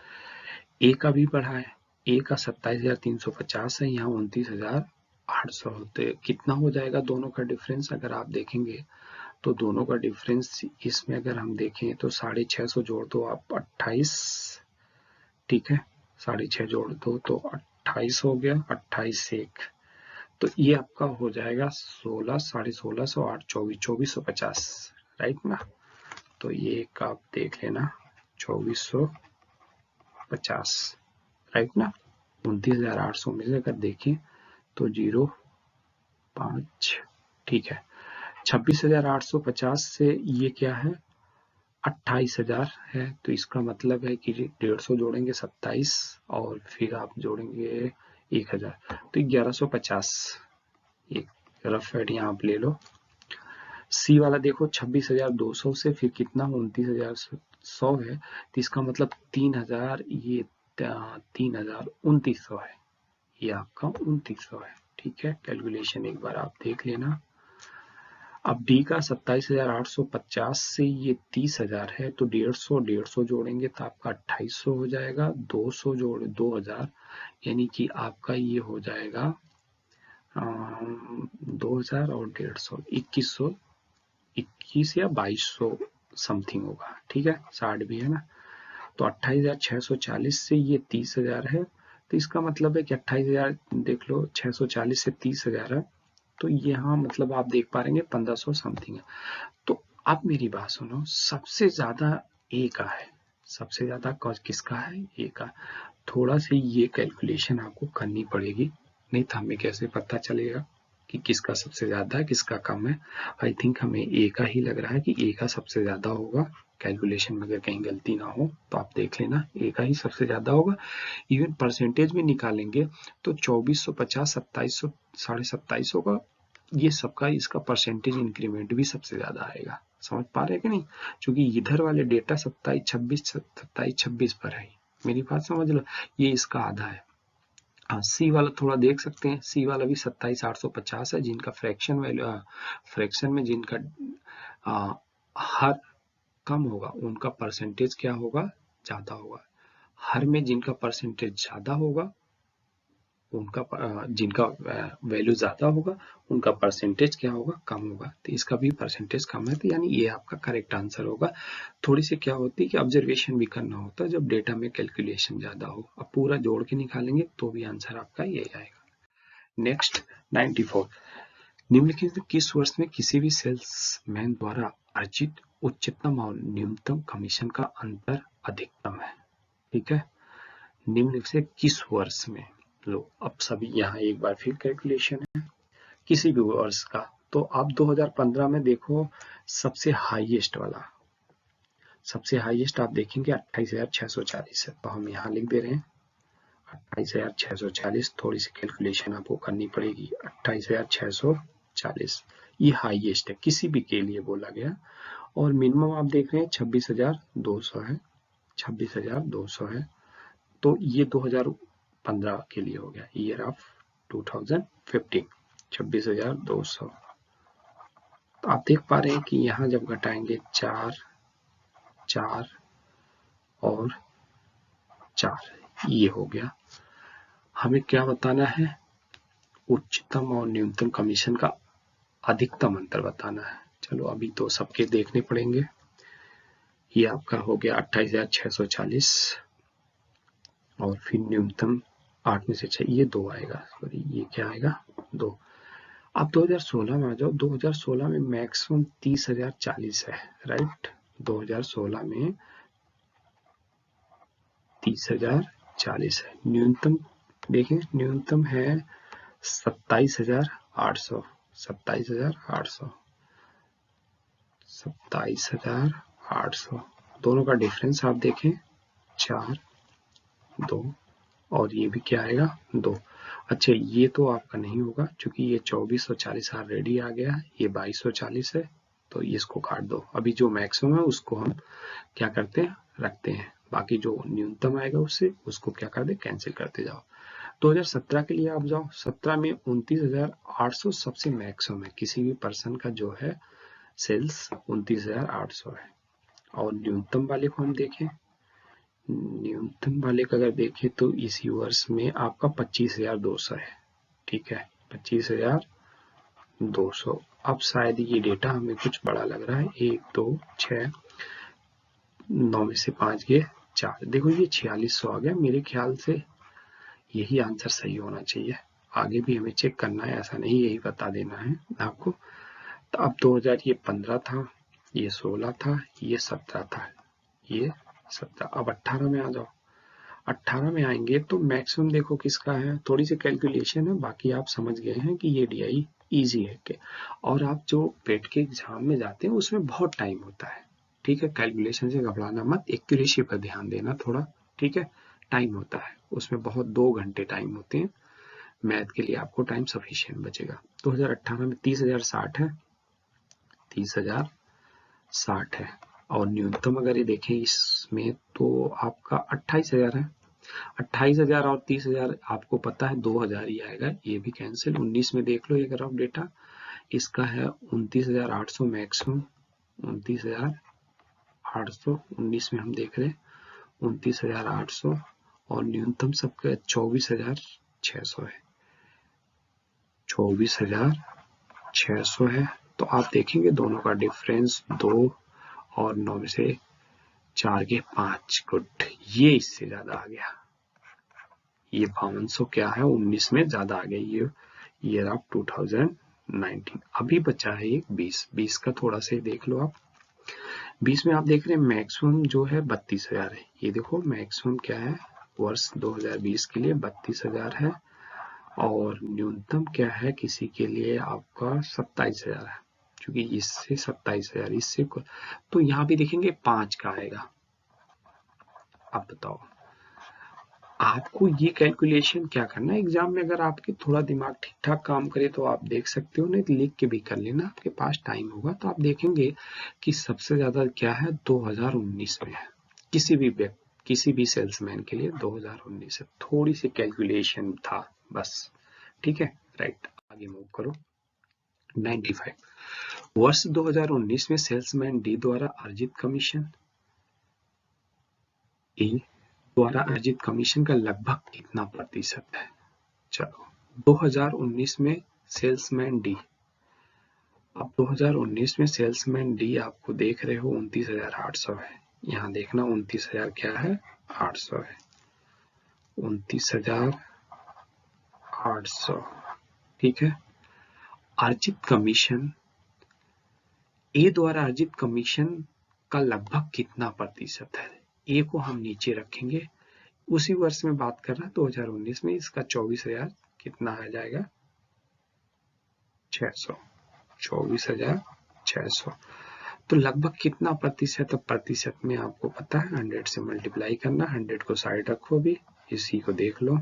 ए का भी बढ़ा है। ए का 27,350 है यहाँ 29,800 होते। कितना हो जाएगा दोनों का डिफरेंस अगर आप देखेंगे तो दोनों का डिफरेंस इसमें अगर हम देखें तो 650 जोड़ दो आप 28 ठीक है 650 जोड़ दो तो 28 हो गया 28 से 1 तो ये आपका हो जाएगा 16 1650 8 24 2450 राइट ना। तो ये एक आप देख लेना 2450 राइट ना। 29,800 में से अगर देखें तो 0.5 ठीक है। 26,850 से ये क्या है 28,000 है तो इसका मतलब है कि 150 जोड़ेंगे 27 और फिर आप जोड़ेंगे 1,000 तो 1150। एक रफ आइडिया आप ले लो। सी वाला देखो 26,200 से फिर कितना 29,100 है, तो इसका मतलब 3,000, ये 3,029 है, ये आपका 2900 है। ठीक है, कैलकुलेशन एक बार आप देख लेना। अब डी का 27,850 से ये 30,000 है, तो 150 जोड़ेंगे तो आपका 2800 हो जाएगा, 200 जोड़ 2000, यानी कि आपका ये हो जाएगा 2000 और 150, 2100, 21 या 2200 समथिंग होगा। ठीक है, 60 भी है ना, तो 28,640 से ये 30,000 है, तो इसका मतलब है कि 28,000 देख लो, 640 से 30,000 है, तो यहाँ मतलब आप देख पा रहे हैं 1500 समथिंग है। तो आप मेरी बात सुनो, सबसे ज्यादा ए का है, सबसे ज्यादा किसका है, ए का। थोड़ा सी ये कैलकुलेशन आपको करनी पड़ेगी, नहीं तो हमें कैसे पता चलेगा कि किसका सबसे ज्यादा है किसका कम है। आई थिंक हमें ए का ही लग रहा है कि ए का सबसे ज्यादा होगा। कैलकुलेशन में अगर कहीं गलती ना हो तो आप देख लेना, ए का ही सबसे ज्यादा होगा। इवन परसेंटेज में निकालेंगे तो 2450, 2700, 2750 का ये सबका इसका परसेंटेज इंक्रीमेंट भी सबसे ज्यादा आएगा। समझ पा रहे हैं कि नहीं, क्योंकि इधर वाले डेटा 27-26 पर है। मेरी बात समझ लो, ये इसका आधा है। हाँ, सी वाला थोड़ा देख सकते हैं, सी वाला भी 27,850 है, जिनका फ्रैक्शन वैल्यू, फ्रैक्शन में जिनका हर कम होगा उनका परसेंटेज क्या होगा, ज्यादा होगा। हर में जिनका परसेंटेज ज्यादा होगा उनका जिनका वैल्यू ज्यादा होगा उनका परसेंटेज क्या होगा, कम होगा। तो इसका भी परसेंटेज कम है, तो यानी ये आपका करेक्ट आंसर होगा। थोड़ी सी क्या होती है कि ऑब्जर्वेशन भी करना होता है जब डेटा में कैलकुलेशन ज्यादा हो। अब पूरा जोड़ के निकालेंगे तो भी आंसर आपका यही आएगा। नेक्स्ट 94, निम्नलिखित में किस वर्ष में किसी भी सेल्समैन द्वारा अर्जित उच्चतम और न्यूनतम कमीशन का अंतर अधिकतम है। ठीक है, निम्नलिखित से किस वर्ष में, लो अब सभी यहाँ एक बार फिर कैलकुलेशन है किसी भी वर्ष का। तो आप 2015 में देखो, सबसे हाईएस्ट वाला, सबसे हाईएस्ट आप देखेंगे 28,640 है, तो हम यहाँ लिख दे रहे हैं 28,640। थोड़ी सी कैलकुलेशन आपको करनी पड़ेगी। 28,640 ये हाईएस्ट है, किसी भी के लिए बोला गया। और मिनिमम आप देख रहे हैं 26,200 है, 26,200 है, तो ये 2015 के लिए हो गया, ईयर ऑफ 2015, 26,200। तो आप देख पा रहे हैं कि यहाँ जब घटाएंगे 4, 4 और 4, ये हो गया। हमें क्या बताना है, उच्चतम और न्यूनतम कमीशन का अधिकतम अंतर बताना है। चलो अभी तो सबके देखने पड़ेंगे। ये आपका हो गया 28,640 और फिर न्यूनतम 8 में से 6, ये 2 आएगा, सॉरी ये क्या आएगा, 2। अब 2016 में आ जाओ, 2016 में मैक्सिमम 30,040 है, राइट। 2016 में 30,040 है। न्यूनतम देखें, न्यूनतम है 27,800, 27,800, 27,800। दोनों का डिफरेंस आप देखें 4, 2, और ये भी क्या आएगा, 2। अच्छा, ये तो आपका नहीं होगा क्योंकि ये 2440 ऑलरेडी आ गया है, ये 2240 है, तो इसको काट दो। अभी जो मैक्सिमम है उसको हम क्या करते हैं, रखते हैं, बाकी जो न्यूनतम आएगा उससे उसको क्या कर दे, कैंसिल करते जाओ। 2017 के लिए आप जाओ, 17 में 29,800 सबसे मैक्सिमम है, किसी भी पर्सन का जो है सेल्स 29,800 है। और न्यूनतम वाले को हम देखें, न्यूनतम वाले का अगर देखें तो इसी वर्ष में आपका 25,200 है। ठीक है, 25,200। अब शायद ये डेटा हमें कुछ बड़ा लग रहा है, 1, 2, 6, 9 में से 5 गए 4, देखो ये 4600 आ गया। मेरे ख्याल से यही आंसर सही होना चाहिए। आगे भी हमें चेक करना है, ऐसा नहीं यही बता देना है आपको। तो अब 2000 ये 15 था, ये 16 था, ये 17 था, ये 17। अब 18 में आ जाओ, 18 में आएंगे तो मैक्सिमम देखो किसका है, थोड़ी सी कैलकुलेशन है, बाकी आप समझ गए हैं कि ये डीआई इजी है के। और आप जो पेट के एग्जाम में जाते हैं उसमें बहुत टाइम होता है। ठीक है, कैलकुलेशन से घबराना मत, एक्यूरेसी पर ध्यान देना थोड़ा। ठीक है, टाइम होता है उसमें, बहुत 2 घंटे टाइम होते हैं। मैथ के लिए आपको टाइम सफिशिएंट बचेगा। 2018 में 30,060 है, 30,060 है। और न्यूनतम अगर ये देखें इसमें तो आपका 28,000 है। 28,000 और 30,000 आपको पता है 2,000 ही आएगा, ये भी कैंसिल। 19 में देख लो ये ग्राफ डेटा, इसका है 29,800 मैक्सिमम, 29,800। 19 में हम देख रहे हैं 29,800 और न्यूनतम सबका 24,600 है, 24,600 है। तो आप देखेंगे दोनों का डिफरेंस 2 और 9 में से 4 के 5। गुड, ये इससे ज्यादा आ गया, ये 5200 क्या है 19 में ज्यादा आ गया। ये ईयर ऑफ 2019। अभी बचा है एक 20 का थोड़ा सा देख लो आप। 20 में आप देख रहे हैं मैक्सिमम जो है 32,000 है। ये देखो मैक्सिमम क्या है वर्ष 2020 के लिए 32,000 है और न्यूनतम क्या है किसी के लिए आपका 27,000 है, क्योंकि इससे 27,000 इससे तो यहाँ भी देखेंगे 5 का आएगा। अब बताओ आपको ये कैलकुलेशन क्या करना है एग्जाम में, अगर आपके थोड़ा दिमाग ठीक ठाक काम करे तो आप देख सकते हो, नहीं तो लिख के भी कर लेना, आपके पास टाइम होगा तो आप देखेंगे कि सबसे ज्यादा क्या है 2019 में है, किसी भी सेल्समैन के लिए 2019 से थोड़ी सी कैलकुलेशन था बस। ठीक है, राइट, आगे मूव करो। 95 वर्ष 2019 में सेल्समैन डी द्वारा अर्जित कमीशन ए द्वारा अर्जित कमीशन का लगभग कितना प्रतिशत है। चलो 2019 में सेल्समैन डी, अब 2019 में सेल्समैन डी आपको देख रहे हो 29,800 है। यहाँ देखना 29,000 क्या है 800 है, 29,800। ठीक है, अर्जित कमीशन ए द्वारा अर्जित कमीशन का लगभग कितना प्रतिशत है। ए को हम नीचे रखेंगे, उसी वर्ष में बात कर रहा है 2019 में, इसका 24,000 कितना आ जाएगा 600, 24,600। तो लगभग कितना प्रतिशत है, प्रतिशत में आपको पता है 100 से मल्टीप्लाई करना, 100 को साइड रखो भी, इसी को देख लो।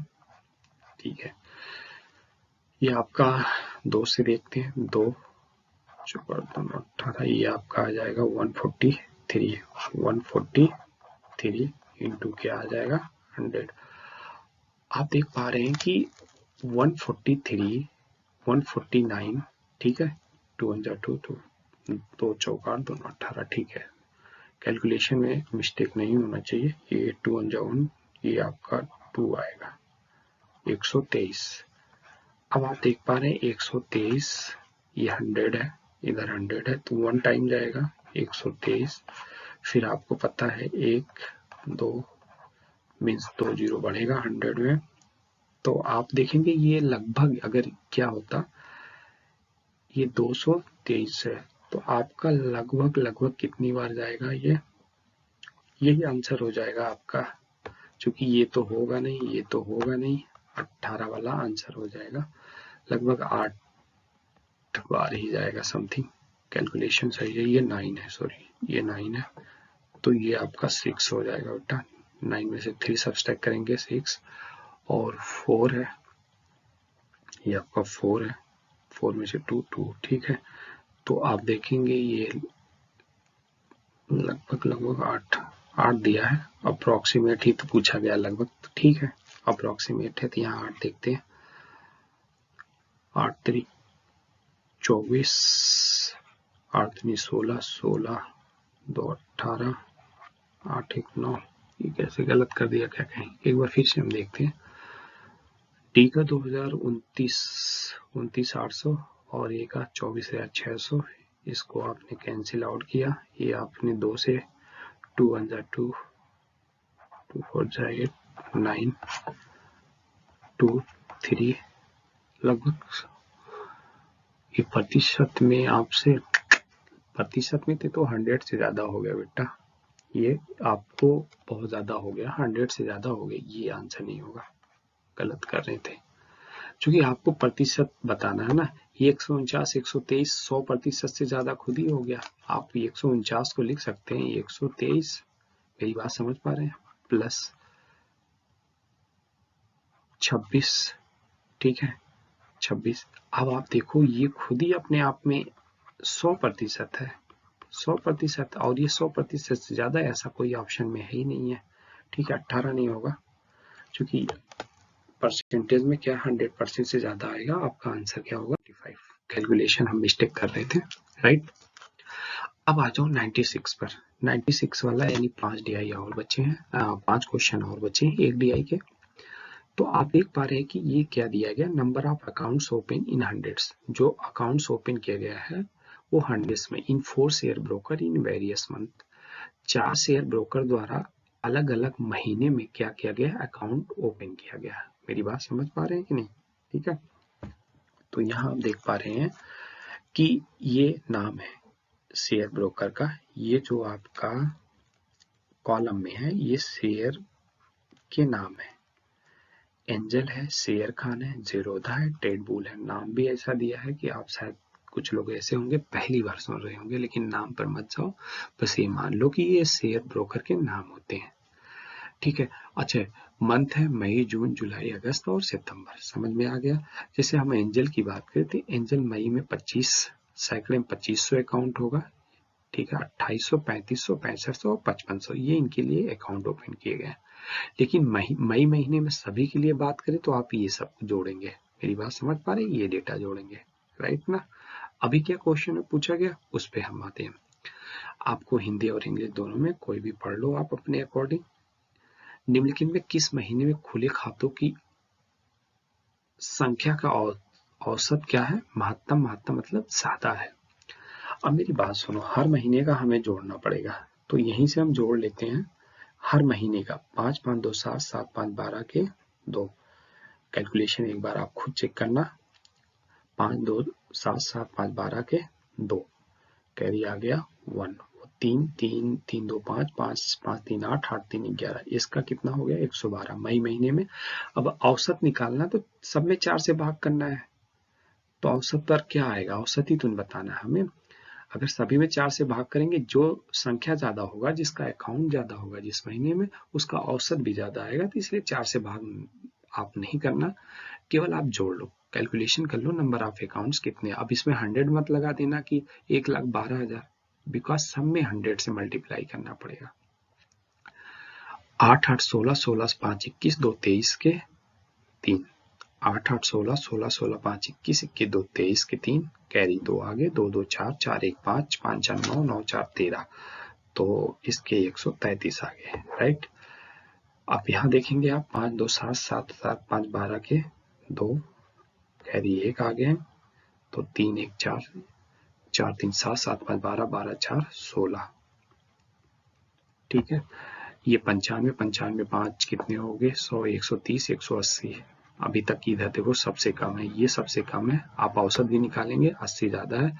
ठीक है, ये आपका 2 से देखते हैं, 2 18, ये आपका आ जाएगा 143, 143 इंटू क्या आ जाएगा 100। आप देख पा रहे हैं कि 143, 149, ठीक है, 2 1 2 2 चौकार दोनों 18। ठीक है, कैलकुलेशन में मिस्टेक नहीं होना चाहिए। ये 2 1 1, ये आपका 2 आएगा 123। अब आप देख पा रहे हैं 123, ये 100 है, इधर 100 है तो 1 टाइम जाएगा 123। फिर आपको पता है 1 2 मीन्स 2 जीरो बढ़ेगा 100 में। तो आप देखेंगे ये लगभग अगर क्या होता, ये 223 है तो आपका लगभग कितनी बार जाएगा, ये यही आंसर हो जाएगा आपका, क्योंकि ये तो होगा नहीं, ये तो होगा नहीं, 18 वाला आंसर हो जाएगा, लगभग 8 बार ही जाएगा समथिंग। कैलकुलेशन सही है, ये 9 है, सॉरी ये 9 है, तो ये आपका 6 हो जाएगा बेटा। 9 में से 3 सब्सट्रैक्ट करेंगे 6 और 4 है, ये आपका 4 है, 4 में से 2 ठीक है। तो आप देखेंगे ये लगभग 8 दिया है, अप्रोक्सीमेट ही तो पूछा गया लगभग, तो ठीक है अप्रोक्सीमेट है तो यहाँ 8 देखते हैं। 8 3 24, 8 3 16, 16 2 18, 8 1 9। ये कैसे गलत कर दिया क्या कहें, एक बार फिर से हम देखते हैं। डी का 2029 29,800 और ए का 24,600, इसको आपने कैंसिल आउट किया, ये आपने 2 से 2 1 जा 2 2 4 जा 8 9 2 3, लगभग ये प्रतिशत में आपसे, प्रतिशत में थे तो 100 से ज्यादा हो गया बेटा, ये आपको बहुत ज्यादा हो गया, 100 से ज्यादा हो गया, ये आंसर नहीं होगा, गलत कर रहे थे, क्योंकि आपको प्रतिशत बताना है ना। ये 149 123 100% से ज्यादा खुद ही हो गया, आप 149 को लिख सकते हैं, 123, मेरी बात समझ पा रहे हैं, प्लस 26, ठीक है 26। अब आप देखो ये खुद ही अपने आप में 100% है, 100%, और ये 100% से ज्यादा ऐसा कोई ऑप्शन में है ही नहीं है। ठीक है, 18 नहीं होगा, क्योंकि परसेंटेज में क्या 100% से ज्यादा आएगा, आपका आंसर क्या होगा 85। कैलकुलेशन हम मिस्टेक कर रहे थे, राइट। अब आ जाओ 96 पर। 96 वाला यानी 5 DI और बचे हैं, 5 क्वेश्चन और बचे हैं 1 DI के। तो आप देख पा रहे हैं कि ये क्या दिया गया, number of accounts open in hundreds. जो अकाउंट्स ओपन किया गया है वो हंड्रेड्स में, इन 4 share broker in various month. 4 share broker द्वारा अलग अलग महीने में क्या किया गया, अकाउंट ओपन किया गया। मेरी बात समझ पा रहे हैं कि नहीं? ठीक है, तो यहाँ आप देख पा रहे हैं कि ये नाम है शेयर ब्रोकर का, ये जो आपका कॉलम में है ये शेयर के नाम है। एंजल है, शेयर खान है, जीरोधा है, टेड बुल है। नाम भी ऐसा दिया है कि आप शायद कुछ लोग ऐसे होंगे पहली बार सुन रहे होंगे, लेकिन नाम पर मत जाओ, बस ये मान लो कि ये शेयर ब्रोकर के नाम होते हैं। ठीक है, अच्छा, मंथ है मई, जून, जुलाई, अगस्त और सितंबर, समझ में आ गया। जैसे हम एंजल की बात करें तो एंजल मई में 25 सैकड़े में 2500 अकाउंट होगा। ठीक है, 2800, 3500, 6500 और 5500 ये इनके लिए अकाउंट ओपन किए गए। लेकिन मई महीने में सभी के लिए बात करें तो आप ये सब जोड़ेंगे। मेरी बात समझ पा रहे हैं? ये डेटा जोड़ेंगे, राइट ना। अभी क्या क्वेश्चन में पूछा गया उस पे हम आते हैं। आपको हिंदी और इंग्लिश दोनों में कोई भी पढ़ लो आप अपने अकॉर्डिंग। निम्नलिखित में किस महीने में खुले खातों की संख्या का औसत क्या है? महत्तम मतलब ज्यादा है। अब मेरी बात सुनो, हर महीने का हमें जोड़ना पड़ेगा, तो यहीं से हम जोड़ लेते हैं हर महीने का। 5 5 2 7 7 5 12 के 2। कैलकुलेशन एक बार आप खुद चेक करना। 5 2 7 7 5 12 के 2, कैरी आ गया 1। 3 3 3 2 5 5 5 3 8 8 3 11, इसका कितना हो गया 112 मई महीने में। अब औसत निकालना तो सब में 4 से भाग करना है, तो औसत पर क्या आएगा, औसत ही तुम बताना है हमें। अगर सभी में 4 से भाग करेंगे, जो संख्या ज्यादा होगा, जिसका अकाउंट ज्यादा होगा जिस महीने में, उसका औसत भी ज्यादा आएगा, तो इसलिए 4 से भाग आप नहीं करना, केवल आप जोड़ लो, कैलकुलेशन कर लो नंबर ऑफ अकाउंट्स कितने। अब इसमें 100 मत लगा देना कि 1,12,000, बिकॉज सब में 100 से मल्टीप्लाई करना पड़ेगा। 8 8 16 16 5 21 2 23 के 3, 8 8 16 16 16 5 21 21 2 23 के 3, कैरी 2 आगे, 2 2 4 4 1 5 5 4 9 9 4 13, तो इसके 133 आ गए, राइट। अब यहाँ देखेंगे आप 5 2 7 7 7 5 12 के 2, कैरी 1 आ गए, तो 3 1 4 4 3 7 7 5 12 12 4 16। ठीक है, ये 95 95 5 कितने हो गए 100 130 180। अभी तक इधर देखो सबसे कम है, ये सबसे कम है, आप औसत भी निकालेंगे 80 ज्यादा है।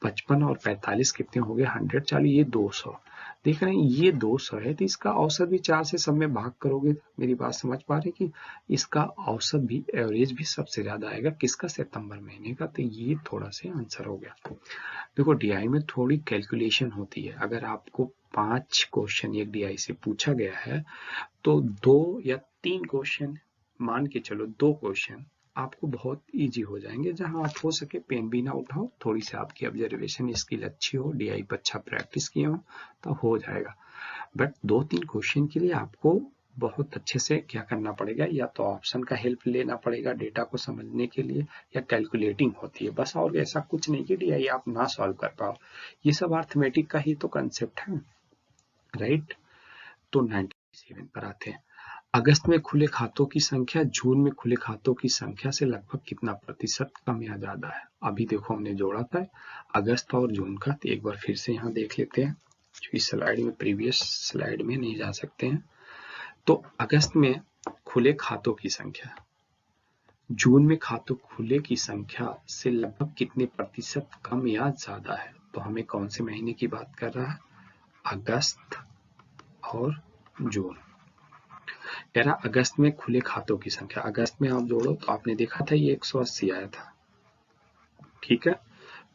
55 और 45 कितने हो गए 140, ये 200। देख रहे हैं ये 200 है, तो इसका औसत भी 4 से सब में भाग करोगे। मेरी बात समझ पा रहे कि इसका औसत भी, एवरेज भी सबसे ज्यादा आएगा किसका, सितंबर महीने का। तो ये थोड़ा सा आंसर हो गया। देखो DI में थोड़ी कैलकुलेशन होती है, अगर आपको 5 क्वेश्चन एक DI से पूछा गया है तो 2 या 3 क्वेश्चन, मान के चलो 2 क्वेश्चन आपको बहुत इजी हो जाएंगे, जहां आप हो सके पेन भी ना उठाओ, थोड़ी सी आपकी ऑब्जर्वेशन स्किल अच्छी हो, DI पर अच्छा प्रैक्टिस किए हो तो हो जाएगा। बट 2-3 क्वेश्चन के लिए आपको बहुत अच्छे से क्या करना पड़ेगा, या तो ऑप्शन का हेल्प लेना पड़ेगा डेटा को समझने के लिए, या कैलकुलेटिंग होती है बस, और ऐसा कुछ नहीं कि DI आप ना सॉल्व कर पाओ। ये सब अर्थमेटिक का ही तो कंसेप्ट है, राइट। तो 97 पर आते हैं। अगस्त में खुले खातों की संख्या जून में खुले खातों की संख्या से लगभग कितना प्रतिशत कम या ज्यादा है? अभी देखो हमने जोड़ा था अगस्त और जून का, तो एक बार फिर से यहाँ देख लेते हैं, क्योंकि स्लाइड में, प्रीवियस स्लाइड में नहीं जा सकते हैं। तो अगस्त में खुले खातों की संख्या जून में खातों खुले की संख्या से लगभग कितने प्रतिशत कम या ज्यादा है? तो हमें कौन से महीने की बात कर रहा है, अगस्त और जून। कह रहा अगस्त में खुले खातों की संख्या, अगस्त में आप जोड़ो तो आपने देखा था ये 180 आया था, ठीक है।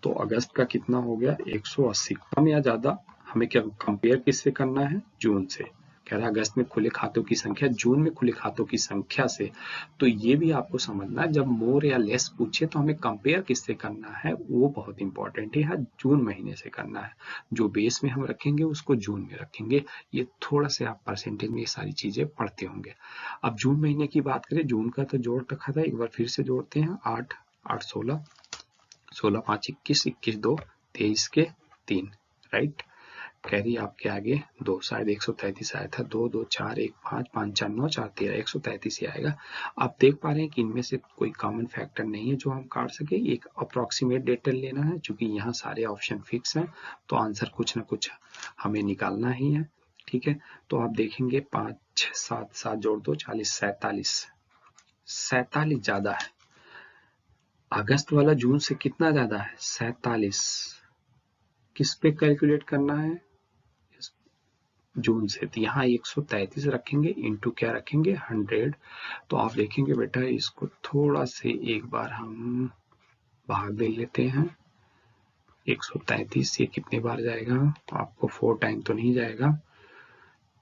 तो अगस्त का कितना हो गया 180, कम या ज्यादा, हमें क्या कंपेयर किससे करना है, जून से। कह रहा अगस्त में खुले खातों की संख्या जून में खुले खातों की संख्या से। तो ये भी आपको समझना है, जब मोर या लेस पूछे तो हमें कंपेयर किससे करना है, वो बहुत इंपॉर्टेंट है। यहाँ जून महीने से करना है, जो बेस में हम रखेंगे उसको जून में रखेंगे। ये थोड़ा से आप परसेंटेज में ये सारी चीजें पढ़ते होंगे। अब जून महीने की बात करें, जून का तो जोड़ रखा था, एक बार फिर से जोड़ते हैं। 8 8 16, 16 5 21, 21 2 23 के 3, राइट। कैरी आपके आगे 2, शायद 133 आया था। 2 2 4 1 5 5 4 9 4 13, 133 ही आएगा। आप देख पा रहे हैं कि इनमें से कोई कॉमन फैक्टर नहीं है जो हम काट सके। एक अप्रोक्सीमेट डेटा लेना है, क्योंकि यहाँ सारे ऑप्शन फिक्स हैं, तो आंसर कुछ ना कुछ हमें निकालना ही है। ठीक है, तो आप देखेंगे 5 7 7 जोड़ दो 40, 47 47 ज्यादा है। अगस्त वाला जून से कितना ज्यादा है? 47। किस पे कैलकुलेट करना है? जून से। तो यहाँ 133 रखेंगे, इंटू क्या रखेंगे? 100। तो आप देखेंगे बेटा, इसको थोड़ा से एक बार हम भाग दे लेते हैं। 133 ये कितने बार जाएगा? आपको 4 टाइम तो नहीं जाएगा,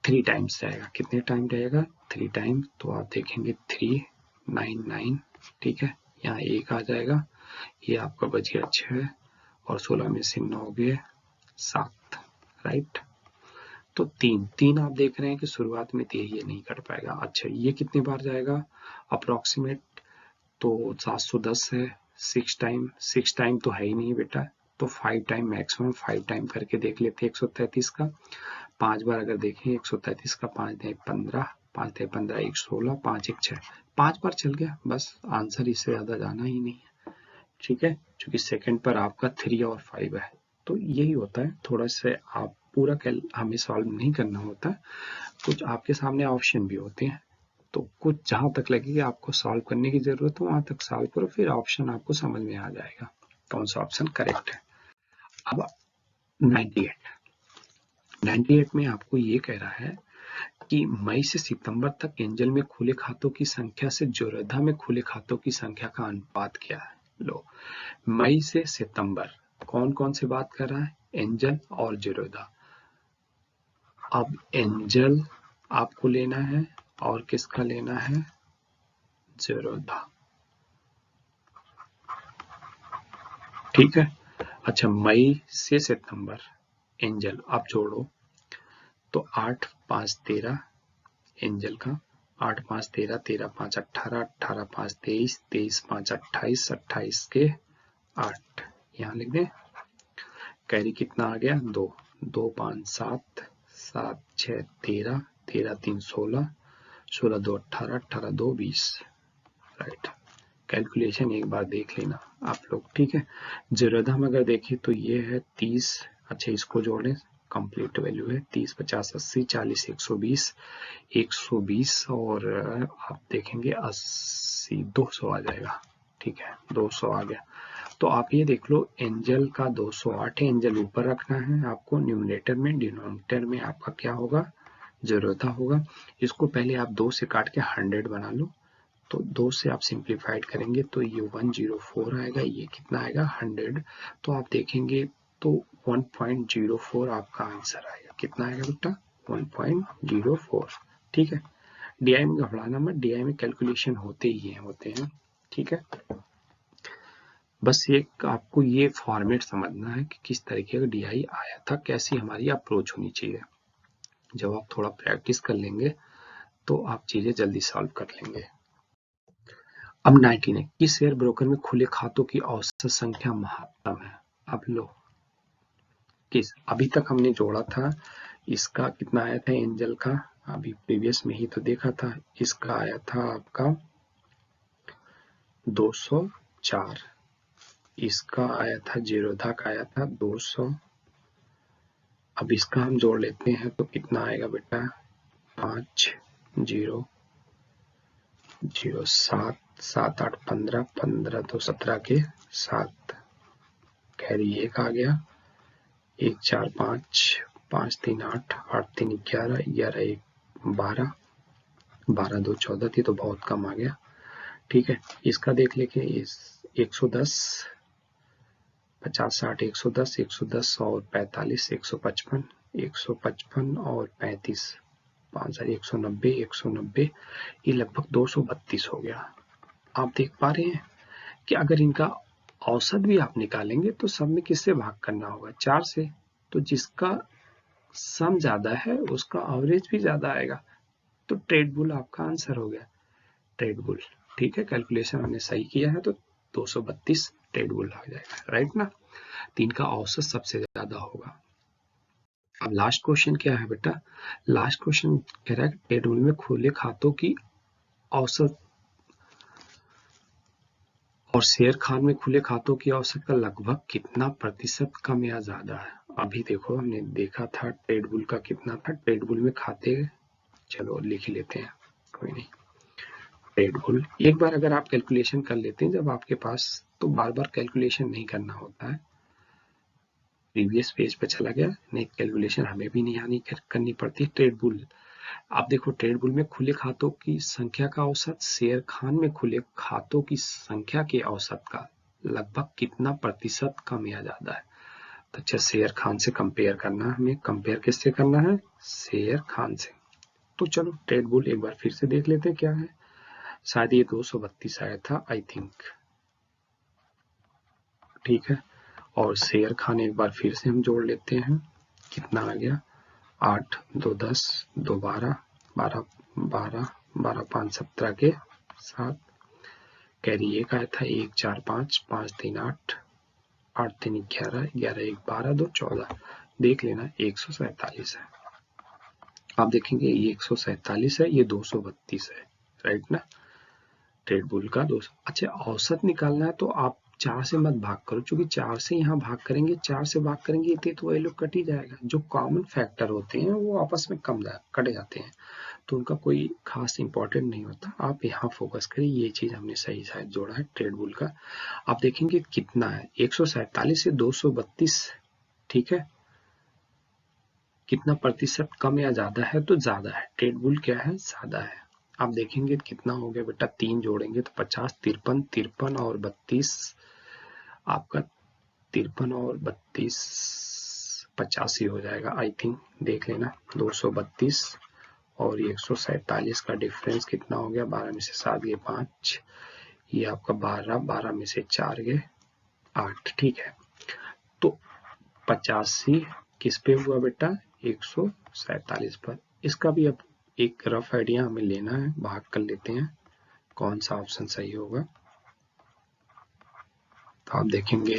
3 टाइम्स जाएगा। कितने टाइम जाएगा? 3 टाइम। तो आप देखेंगे 399, ठीक है। यहाँ 1 आ जाएगा, ये आपका बच गया 6, और 16 में से 9 गए 7, राइट। तो 3 आप देख रहे हैं कि शुरुआत में तो ये नहीं कर पाएगा। अच्छा, ये कितने बार जाएगा अप्रोक्सीमेट? तो 710 है। 6 टाइम तो है ही नहीं बेटा, तो 5 टाइम मैक्सिमम। 5 टाइम करके देख लेते हैं 133 का। 5 बार अगर देखें 133 का, 5 दे 15, 5 दे 15, 1 16, 5 1 6, 5 बार चल गया, बस आंसर इससे ज्यादा जाना ही नहीं है। ठीक है, क्योंकि सेकंड पर आपका 3 और 5 है। तो यही होता है, थोड़ा से आप पूरा हमें सॉल्व नहीं करना होता, कुछ आपके सामने ऑप्शन भी होते हैं, तो कुछ जहां तक लगे कि आपको सॉल्व करने की जरूरत हो वहां तक सॉल्व करो, फिर ऑप्शन आपको समझ में आ जाएगा कौन सा ऑप्शन करेक्ट है। अब 98 में आपको ये कह रहा है कि मई से सितंबर तक एंजल में खुले खातों की संख्या से जोरधा में खुले खातों की संख्या का अनुपात क्या है। लो, मई से सितंबर कौन कौन से बात कर रहा है? एंजल और जोरधा। अब एंजल आपको लेना है और किसका लेना है? जोरधा, ठीक है। अच्छा, मई से सितंबर एंजल आप जोड़ो तो 8 5 13 एंजल का, 8 5 13, 13 5 18, 18 5 23, 23 5 28, 28 के 8, यहाँ लिख दें। कैरी कितना आ गया? 2 2 5 7, 7 6 13, 13 3 16, 16 2 18, 18 2 20, राइट। कैलकुलेशन एक बार देख लेना आप लोग, ठीक है। जोरधा में अगर देखें तो ये है 30। अच्छा, इसको जोड़ें, कंप्लीट वैल्यू है 30 50 80 40 120, 120 और आप देखेंगे 80 200 आ जाएगा, ठीक है। 200 आ गया। तो आप ये देख लो, एंजल का 208 है, एंजल ऊपर रखना है आपको न्यूमरेटर में, डिनोमिनेटर में आपका क्या होगा? जोरधा होगा। इसको पहले आप 2 से काट के 100 बना लो, तो 2 से आप सिंप्लीफाइड करेंगे तो ये 104 आएगा, ये कितना आएगा? 100। तो आप देखेंगे तो 1.04 आपका आंसर आएगा। कितना आएगा बेटा? 1.04, ठीक है। डीआई में घबराना मत, डीआई में कैलकुलेशन होते ही होते हैं, ठीक है। बस ये आपको ये फॉर्मेट समझना है कि किस तरीके का डीआई आया था, कैसी हमारी अप्रोच होनी चाहिए। जब आप थोड़ा प्रैक्टिस कर लेंगे तो आप चीजें जल्दी सॉल्व कर लेंगे। अब 19 है, किस शेयर ब्रोकर में खुले खातों की औसत संख्या महत्तम है? अब लो, किस, अभी तक हमने जोड़ा था, इसका कितना आया था एंजल का? अभी प्रीवियस में ही तो देखा था, इसका आया था आपका 204, इसका आया था जीरोधा का आया था 200। अब इसका हम जोड़ लेते हैं तो कितना आएगा बेटा? 5 0 0 7 7 8 15, 15 2 17 के 7, कैरी 1 आ गया, 1 4 5 5 3 8, 8 3 11, 11 1 12, 12 2 14 थी तो बहुत कम आ गया, ठीक है। इसका देख लेंगे, इस 110 50 60 110 110 और 45 155 155 और 35 5 190, 190, ये लगभग 232 हो गया। आप देख पा रहे हैं कि अगर इनका औसत भी आप निकालेंगे तो सब में किससे भाग करना होगा? 4 से। तो जिसका सम ज्यादा है उसका एवरेज भी ज्यादा आएगा। तो ट्रेड बुल आपका आंसर हो गया, ट्रेड बुल। ठीक है, कैलकुलेशन हमने सही किया है तो 232 ट्रेड बुल आ जाएगा, राइट ना। तो इनका औसत सबसे ज्यादा होगा। अब लास्ट क्वेश्चन क्या है बेटा? लास्ट क्वेश्चन कह रहा है कि ट्रेड बुल में खुले खातों की औसत और शेयर खान में खुले खातों की औसत का लगभग कितना प्रतिशत कम या ज्यादा है? अभी देखो, हमने देखा था ट्रेड बुल का कितना था। ट्रेड बुल में खाते, चलो लिख लेते हैं, कोई नहीं। ट्रेड बुल एक बार अगर आप कैलकुलेशन कर लेते हैं जब आपके पास, तो बार बार कैलकुलेशन नहीं करना होता है। प्रीवियस पेज पे चला गया, नहीं कैलकुलेशन हमें भी नहीं करनी पड़ती। ट्रेड बुल, आप देखो ट्रेड बुल में खुले खातों की संख्या का औसत शेयर खान में खुले खातों की संख्या के औसत का लगभग कितना प्रतिशत कम या ज्यादा है? तो अच्छा, शेयर खान से कंपेयर करना है हमें। कंपेयर किससे करना है? शेयर खान से। तो चलो ट्रेड बुल एक बार फिर से देख लेते हैं क्या है। शायद ये 232 आया था, आई थिंक। ठीक है, और शेयर खान एक बार फिर से हम जोड़ लेते हैं। कितना आ गया? 8 2 10 2 12 12 12 12 5 17 के 7। कैरी एक आया था 1 4 5 5 3 8 8 3 11 11 1 12 2 14। देख लेना 147 है। आप देखेंगे ये 147 है, ये 232 है, राइट ना। ट्रेड बुल का 200। अच्छा, औसत निकालना है तो आप 4 से मत भाग करो, क्योंकि 4 से यहाँ भाग करेंगे, 4 से भाग करेंगे तो वही लोग कट ही जाएगा। जो कॉमन फैक्टर होते हैं वो आपस में कट जाते हैं, तो उनका कोई खास इंपॉर्टेंट नहीं होता। आप यहाँ फोकस करिए, ये चीज हमने सही शायद जोड़ा है ट्रेड बुल का। आप देखेंगे कितना है, 147 से 232। ठीक है, कितना प्रतिशत कम या ज्यादा है? तो ज्यादा है। ट्रेड बुल क्या है? ज्यादा है। आप देखेंगे कितना हो गया बेटा, 3 जोड़ेंगे तो 50, 53 53 और 32, आपका 53 और 32 85 हो जाएगा, आई थिंक। देख लेना 232 और 147 का डिफरेंस कितना हो गया? 12 में से 7 गए 5, ये आपका 12, 12 में से 4 गए 8। ठीक है, तो 85 किस पे हुआ बेटा? 147 पर। इसका भी अब एक रफ आइडिया हमें लेना है, भाग कर लेते हैं कौन सा ऑप्शन सही होगा। तो आप देखेंगे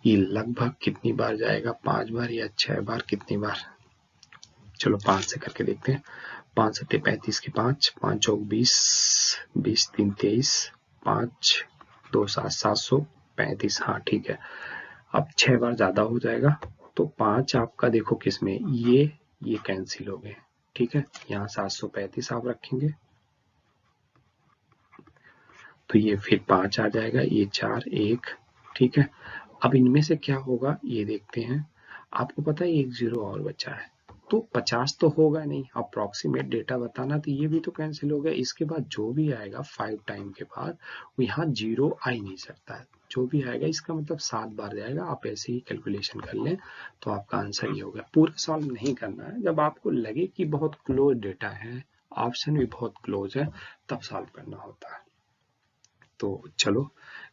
ये लगभग कितनी बार जाएगा, 5 बार या 6 बार, कितनी बार? चलो 5 से करके देखते हैं। 5 सत्ते 35 के 5, 5 चौक 20, 20 3 23, 5 2 7 735। हाँ ठीक है, अब 6 बार ज्यादा हो जाएगा, तो 5 आपका देखो किस में, ये कैंसिल हो गए। ठीक है, यहाँ 735 आप रखेंगे तो ये फिर 5 आ जाएगा, ये 4 1। ठीक है, अब इनमें से क्या होगा ये देखते हैं। आपको पता है एक 0 और बचा है, तो 50 तो होगा नहीं, अप्रोक्सीमेट डेटा बताना, तो ये भी तो कैंसिल हो गया। इसके बाद जो भी आएगा 5 टाइम के बाद, वो यहाँ 0 आ ही नहीं सकता है। जो भी आएगा इसका मतलब 7 बार जाएगा। आप ऐसे ही कैलकुलेशन कर लें तो आपका आंसर ये होगा। पूरा सॉल्व नहीं करना है, जब आपको लगे कि बहुत क्लोज डेटा है, ऑप्शन भी बहुत क्लोज है, तब सॉल्व करना होता है। तो चलो,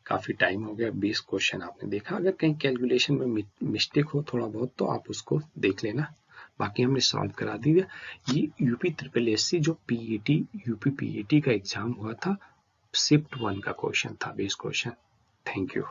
काफी टाइम हो गया, 20 क्वेश्चन आपने देखा। अगर कहीं कैलकुलेशन में मिस्टेक हो थोड़ा बहुत तो आप उसको देख लेना, बाकी हमने सॉल्व करा दिया। ये यूपी ट्रिपल एससी जो पीईटी यूपी पीईटी का एग्जाम हुआ था, शिफ्ट 1 का क्वेश्चन था, 20 क्वेश्चन। Thank you.